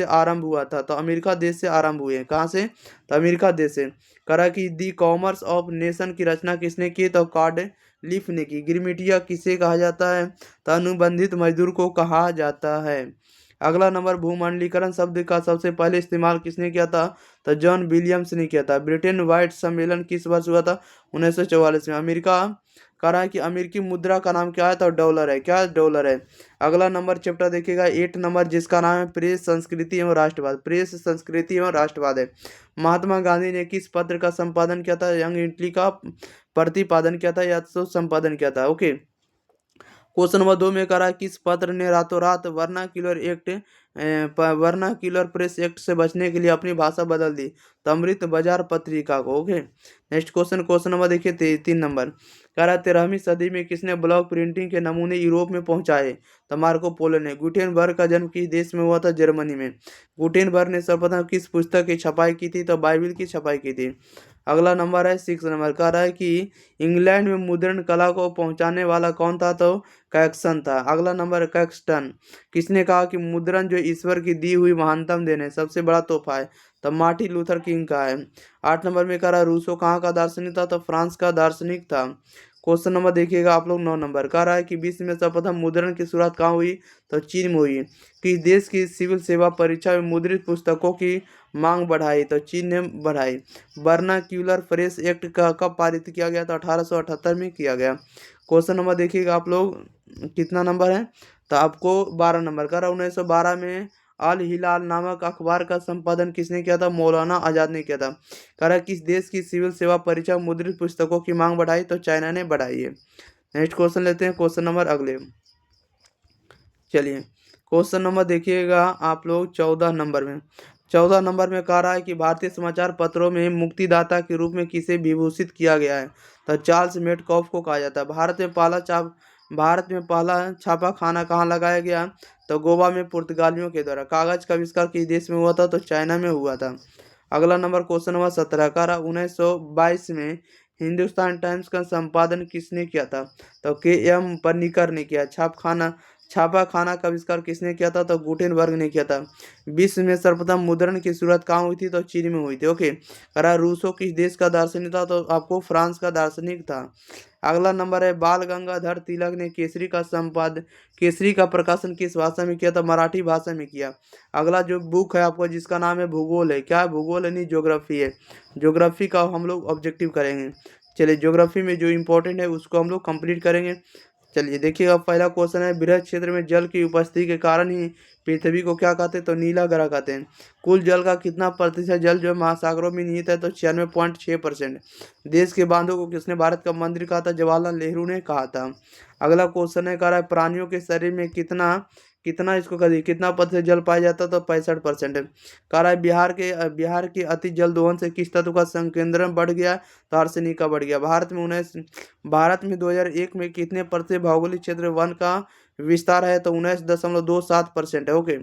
आरंभ हुआ था? तो अमेरिका देश से आरंभ हुए। कहाँ से? तो अमेरिका देश से। करा कि दी कॉमर्स ऑफ नेशन की रचना किसने की? तो कार्डलिफ ने की। गिरमिटिया किसे कहा जाता है? तो अनुबंधित मजदूर को कहा जाता है। अगला नंबर भूमंडलीकरण शब्द का सबसे पहले इस्तेमाल किसने किया था? तो जॉन विलियम्स ने किया था। ब्रिटेन वाइट सम्मेलन किस वर्ष हुआ था? 1944 में। अमेरिका कह रहा है कि अमेरिकी मुद्रा का नाम क्या है? तो डॉलर है। क्या डॉलर है? अगला नंबर चैप्टर देखिएगा 8 नंबर जिसका नाम है प्रेस संस्कृति एवं राष्ट्रवाद। प्रेस संस्कृति एवं राष्ट्रवाद है। महात्मा गांधी ने किस पत्र का संपादन किया था? यंग इटली का प्रतिपादन किया था या तो संपादन किया था। ओके। क्वेश्चन नंबर 2 में करा किस पत्र ने रातों रात वर्नाक्यूलर प्रेस एक्ट से बचने के लिए अपनी भाषा बदल दी? तो अमृत बाजार पत्रिका को। ओके। नेक्स्ट क्वेश्चन नंबर देखिए 3 नंबर कह रहा 13वीं सदी में किसने ब्लॉक प्रिंटिंग के नमूने यूरोप में पहुंचाए? तो मार्को पोलो ने। गुटेनबर्ग का जन्म किस देश में हुआ था? जर्मनी में। गुटेनबर्ग ने सर्वप्रथम किस पुस्तक की छपाई की थी? तो बाइबिल की छपाई की थी। अगला नंबर है 6 नंबर कह रहा है कि इंग्लैंड में मुद्रण कला को पहुंचाने वाला कौन था? तो कैक्सन था। अगला नंबर कैक्सटन। किसने कहा कि मुद्रण जो ईश्वर की दी हुई महानतम देन है, सबसे बड़ा तोहफा है? तो मार्टिन लूथर किंग का है। 8 नंबर में कह रहा है रूसो कहाँ का दार्शनिक था? तो फ्रांस का दार्शनिक था। क्वेश्चन नंबर देखिएगा आप लोग 9 नंबर कह रहा है कि विश्व में सर्वप्रथम मुद्रण की शुरुआत कहाँ हुई? तो चीन में हुई। किस देश की सिविल सेवा परीक्षा में मुद्रित पुस्तकों की मांग बढ़ाई? तो चीन ने बढ़ाई। वर्नाक्यूलर प्रेस एक्ट का कब पारित किया गया? तो 1878 में किया गया। क्वेश्चन नंबर देखिएगा आप लोग कितना नंबर है? तो आपको 12 नंबर का 1912 में अल हिलाल नामक अखबार का संपादन किसने किया था? मौलाना आजाद ने किया था। कह रहा है किस देश की सिविल सेवा परीक्षा में मुद्रित पुस्तकों की मांग बढ़ाई? तो चाइना ने बढ़ाई है। नेक्स्ट क्वेश्चन लेते हैं क्वेश्चन नंबर अगले। चलिए क्वेश्चन नंबर देखिएगा आप लोग 14 नंबर में। 14 नंबर में कह रहा है कि भारतीय समाचार पत्रों में मुक्तिदाता के रूप में किसे विभूषित किया गया है? तो चार्ल्स मेडकॉफ को कहा जाता है। भारत में पहला छापा खाना कहाँ लगाया गया? तो गोवा में पुर्तगालियों के द्वारा। कागज का आविष्कार किस देश में हुआ था? तो चाइना में हुआ था। अगला नंबर क्वेश्चन नंबर 17 कह रहा 1922 में हिंदुस्तान टाइम्स का संपादन किसने किया था? तो के.एम. पन्नीकर ने किया। छापा खाना का आविष्कार किसने किया था? तो गुटेनबर्ग ने किया था। विश्व में सर्वप्रथम मुद्रण की शुरुआत कहाँ हुई थी? तो चीन में हुई थी। ओके। कह रहा रूसो किस देश का दार्शनिक था? तो आपको फ्रांस का दार्शनिक था। अगला नंबर है बाल गंगाधर तिलक ने केसरी का प्रकाशन किस भाषा में किया? था मराठी भाषा में किया। अगला जो बुक है आपको जिसका नाम है भूगोल है। क्या है? भूगोल यानी ज्योग्राफी है। ज्योग्राफी का हम लोग ऑब्जेक्टिव करेंगे। चलिए ज्योग्राफी में जो इंपॉर्टेंट है उसको हम लोग कंप्लीट करेंगे। चलिए देखिएगा पहला क्वेश्चन है बृहद क्षेत्र में जल की उपस्थिति के कारण ही पृथ्वी को क्या कहते हैं? तो नीला ग्रह कहते हैं। कुल जल का कितना प्रतिशत जल जो महासागरों में निहित है? तो 96.6%। देश के बांधों को किसने भारत का मंदिर कहा था? जवाहरलाल नेहरू ने कहा था। अगला क्वेश्चन है कह रहा है प्राणियों के शरीर में कितना कितना इसको कह कितना प्रतिशत जल पाया जाता है? तो 65% है। कह रहा है बिहार के अति जल दोहन से किस तत्व का संकेंद्रण बढ़ गया? तो आर्सेनिक का बढ़ गया। भारत में 2001 में कितने प्रतिशत भौगोलिक क्षेत्र वन का विस्तार है? तो 19.27% है। ओके।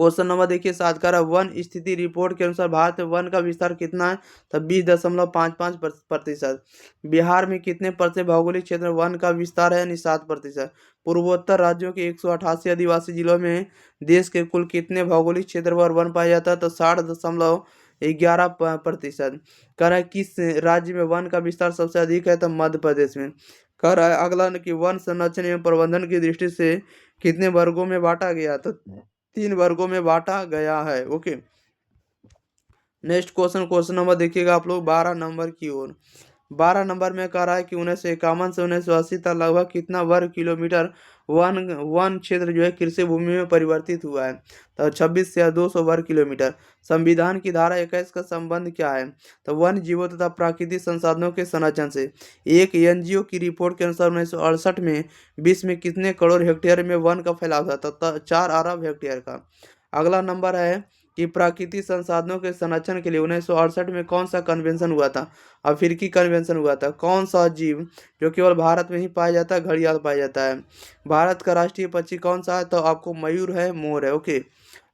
क्वेश्चन नंबर देखिए 7 का वन स्थिति रिपोर्ट के अनुसार भारत में वन का विस्तार कितना है? तो 20.55%। बिहार में कितने प्रतिशत भौगोलिक क्षेत्र में वन का विस्तार है? यानी 7%। पूर्वोत्तर राज्यों के 188 आदिवासी जिलों में देश के कुल कितने भौगोलिक क्षेत्र पर वन पाया जाता है? तो 60.11%। कह रहा है किस राज्य में वन का विस्तार सबसे अधिक है? तो मध्य प्रदेश में। कह रहा है अगला कि वन संरक्षण एवं प्रबंधन की दृष्टि से कितने वर्गों में बांटा गया? तो 3 वर्गों में बांटा गया है। ओके। नेक्स्ट क्वेश्चन नंबर देखिएगा आप लोग 12 नंबर की ओर। 12 नंबर में कह रहा है कि 1951 से 1980 तक लगभग कितना वर्ग किलोमीटर वन वन क्षेत्र जो है कृषि भूमि में परिवर्तित हुआ है। तो 26 से 200 वर्ग किलोमीटर। संविधान की धारा 21 का संबंध क्या है? तो वन जीवों तथा प्राकृतिक संसाधनों के संरक्षण से। एक एनजीओ की रिपोर्ट के अनुसार 1968 में विश्व में कितने करोड़ हेक्टेयर में वन का फैलाव था? तो 4 अरब हेक्टेयर का। अगला नंबर है कि प्राकृतिक संसाधनों के संरक्षण के लिए 1968 में कौन सा कन्वेंशन हुआ था? अफ्रीकी कन्वेंशन हुआ था। कौन सा जीव जो केवल भारत में ही पाया जाता है, घड़ियाल पाया जाता है? भारत का राष्ट्रीय पक्षी कौन सा है? तो आपको मयूर है, मोर है। ओके।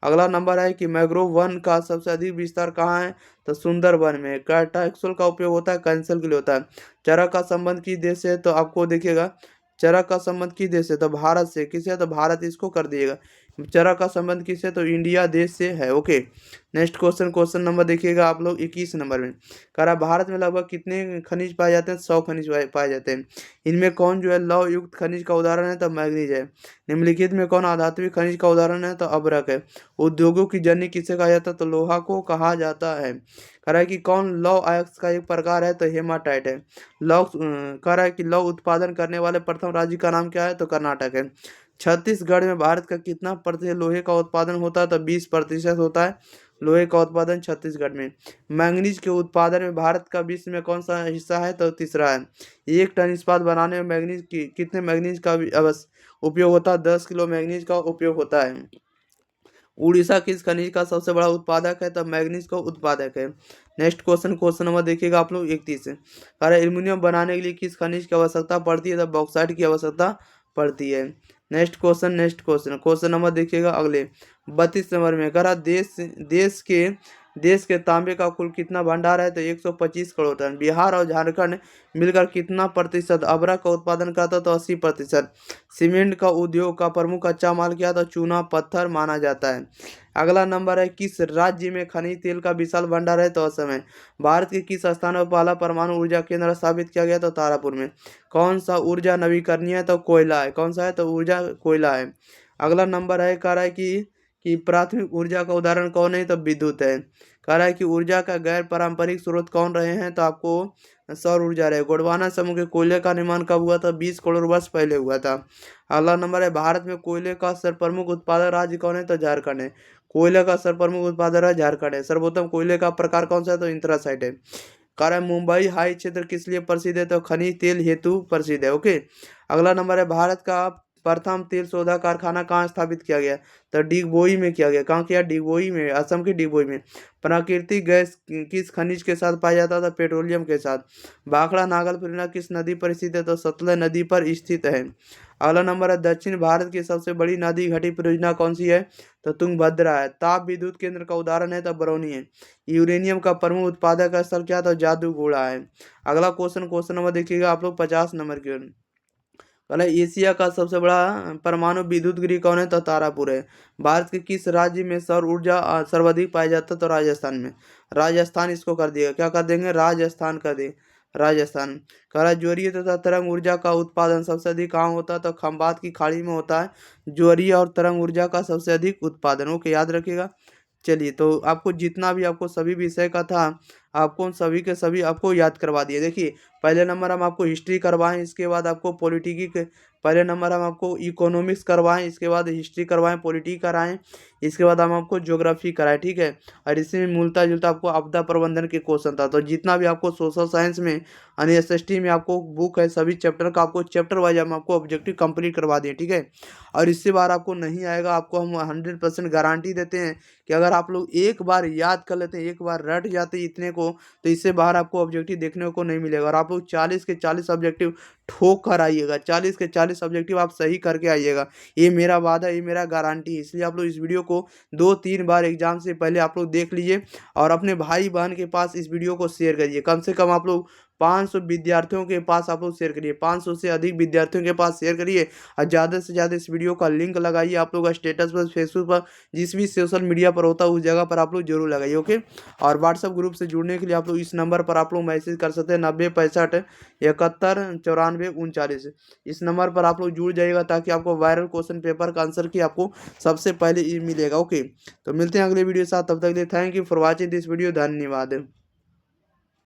अगला नंबर है कि मैंग्रोव वन का सबसे अधिक विस्तार कहाँ है? तो सुंदरबन में। कैटाक्सुल का उपयोग होता है, कैंसर के लिए होता है। चरक का संबंध किस देश से है? तो आपको देखिएगा चरक का संबंध किस देश से? तो भारत से। किसे? तो भारत, इसको कर दिएगा। चरक का संबंध किससे? तो इंडिया देश से है। ओके। नेक्स्ट क्वेश्चन नंबर देखिएगा आप लोग 21 नंबर में। कह रहा भारत में लगभग कितने खनिज पाए जाते हैं? 100 खनिज पाए जाते हैं। इनमें कौन जो है लौह युक्त खनिज का उदाहरण है? तो मैग्नीज है। निम्नलिखित में कौन आधात्मिक खनिज का उदाहरण है? तो अभ्रक है। उद्योगों की जननी किसे कहा जाता है? तो लोहा को कहा जाता है। कह रहा है कि कौन लौह अयस्क का एक प्रकार है? तो हेमाटाइट है। कह रहा है कि लौह उत्पादन करने वाले प्रथम राज्य का नाम क्या है? तो कर्नाटक है। छत्तीसगढ़ में भारत का कितना प्रतिशत लोहे का उत्पादन होता है? तो 20% होता है लोहे का उत्पादन छत्तीसगढ़ में। मैंगनीज के उत्पादन में भारत का विश्व में कौन सा हिस्सा है? तो तीसरा है। 1 टन इस्पात बनाने में मैंगनीज की कितने मैंगनीज का उपयोग होता है? 10 किलो मैंगनीज का उपयोग होता है। उड़ीसा किस खनिज का सबसे बड़ा उत्पादक है? तब मैंगनीज का उत्पादक है। नेक्स्ट क्वेश्चन नंबर देखिएगा आप लोग 31 अरे एल्यूमिनियम बनाने के लिए किस खनिज की आवश्यकता पड़ती है? तब बॉक्साइट की आवश्यकता पड़ती है। नेक्स्ट क्वेश्चन नंबर देखिएगा अगले 32 नंबर में। कह रहा देश के तांबे का कुल कितना भंडार है? तो 125 करोड़ टन। बिहार और झारखंड मिलकर कितना प्रतिशत अभ्रक का उत्पादन करता? तो 80%। सीमेंट का उद्योग का प्रमुख कच्चा माल क्या था? चूना पत्थर माना जाता है। अगला नंबर है किस राज्य में खनिज तेल का विशाल भंडार है? तो असम है। भारत के किस स्थान पर पहला परमाणु ऊर्जा केंद्र स्थापित किया गया? तो तारापुर में। कौन सा ऊर्जा नवीकरणीय है? तो कोयला है। कौन सा है? तो ऊर्जा कोयला है। अगला नंबर है कह रहा है कि प्राथमिक ऊर्जा का उदाहरण कौन है? तो विद्युत है। कह रहा है कि ऊर्जा का गैर पारंपरिक स्रोत कौन रहे हैं? तो आपको सौर ऊर्जा रहे। गोंडवाना समूह के कोयले का निर्माण कब हुआ था? 20 करोड़ वर्ष पहले हुआ था। अगला नंबर है भारत में कोयले का सर्वप्रमुख उत्पादक राज्य कौन है? तो झारखंड है। कोयले का सर्वप्रमुख उत्पादक राज्य झारखंड है। सर्वोत्तम कोयले का प्रकार कौन सा है? तो इंथ्रासाइट है। कारण मुंबई हाई क्षेत्र किस लिए प्रसिद्ध है? तो खनिज तेल हेतु प्रसिद्ध है। ओके। अगला नंबर है भारत का प्रथम तेल शोधा कारखाना कहाँ स्थापित किया गया? तो डिगबोई में किया गया। कहाँ किया? डिगबोई में, असम के डिगबोई में। प्राकृतिक गैस किस खनिज के साथ पाया जाता था? पेट्रोलियम के साथ। भाखड़ा नागल परियोजना किस नदी पर स्थित है? तो सतलज नदी पर स्थित है। अगला नंबर है दक्षिण भारत की सबसे बड़ी नदी घटी परियोजना कौन सी है? तो तुंगभद्रा है। ताप विद्युत केंद्र का उदाहरण है? तो बरौनी है। यूरेनियम का प्रमुख उत्पादक स्थल क्या था? जादूगोड़ा है। अगला क्वेश्चन नंबर देखिएगा आप लोग 50 नंबर की ओर। पहले एशिया का सबसे बड़ा परमाणु विद्युत गृह कौन है? तो तारापुर है। भारत के किस राज्य में सौर ऊर्जा सर्वाधिक पाया जाता है? तो राजस्थान में। राजस्थान इसको कर दिएगा। क्या कर देंगे? राजस्थान कर दे। राजस्थान। कह रहा है ज्वारीय तथा तरंग ऊर्जा का उत्पादन सबसे अधिक कहाँ होता है? तो खंबात की खाड़ी में होता है ज्वारीय और तरंग ऊर्जा का सबसे अधिक उत्पादन। ओके, याद रखिएगा। चलिए, तो आपको जितना भी आपको सभी विषय का था आपको उन सभी के सभी आपको याद करवा दिए। देखिए, पहले नंबर हम आपको हिस्ट्री करवाएं, इसके बाद आपको पॉलिटिकी के पहले नंबर हम आपको इकोनॉमिक्स करवाएं, इसके बाद हिस्ट्री करवाएं, पॉलिटी कराएं, इसके बाद हम आपको ज्योग्राफी कराएं। ठीक है। और इसी में मिलता जुलता आपको आपदा प्रबंधन के क्वेश्चन था। तो जितना भी आपको सोशल साइंस में यानी एसएसटी में आपको बुक है सभी चैप्टर का आपको चैप्टर वाइज हम आपको ऑब्जेक्टिव कंप्लीट करवा दिए। ठीक है। और इससे बार आपको नहीं आएगा, आपको हम 100% गारंटी देते हैं कि अगर आप लोग एक बार याद कर लेते हैं, एक बार रट जाते इतने को, तो इससे बाहर आपको ऑब्जेक्टिव देखने को नहीं मिलेगा। और आप लोग 40 के 40 ऑब्जेक्टिव ठोक कर आइएगा, 40 के 40 ऑब्जेक्टिव आप सही करके आइएगा। ये मेरा वादा, ये मेरा गारंटी है। इसलिए आप लोग इस वीडियो को 2-3 बार एग्जाम से पहले आप लोग देख लीजिए और अपने भाई बहन के पास इस वीडियो को शेयर करिए। कम से कम आप लोग 500 विद्यार्थियों के पास आप लोग शेयर करिए, 500 से अधिक विद्यार्थियों के पास शेयर करिए और ज़्यादा से ज़्यादा इस वीडियो का लिंक लगाइए आप लोग स्टेटस पर, फेसबुक पर, जिस भी सोशल मीडिया पर होता है उस जगह पर आप लोग जरूर लगाइए। ओके, और व्हाट्सअप ग्रुप से जुड़ने के लिए आप लोग इस नंबर पर आप लोग मैसेज कर सकते हैं 9065719439। इस नंबर पर आप लोग जुड़ जाइएगा ताकि आपको वायरल क्वेश्चन पेपर का आंसर की आपको सबसे पहले मिलेगा। ओके, तो मिलते हैं अगले वीडियो के साथ, तब तक के लिए thank you for watching this video, धन्यवाद।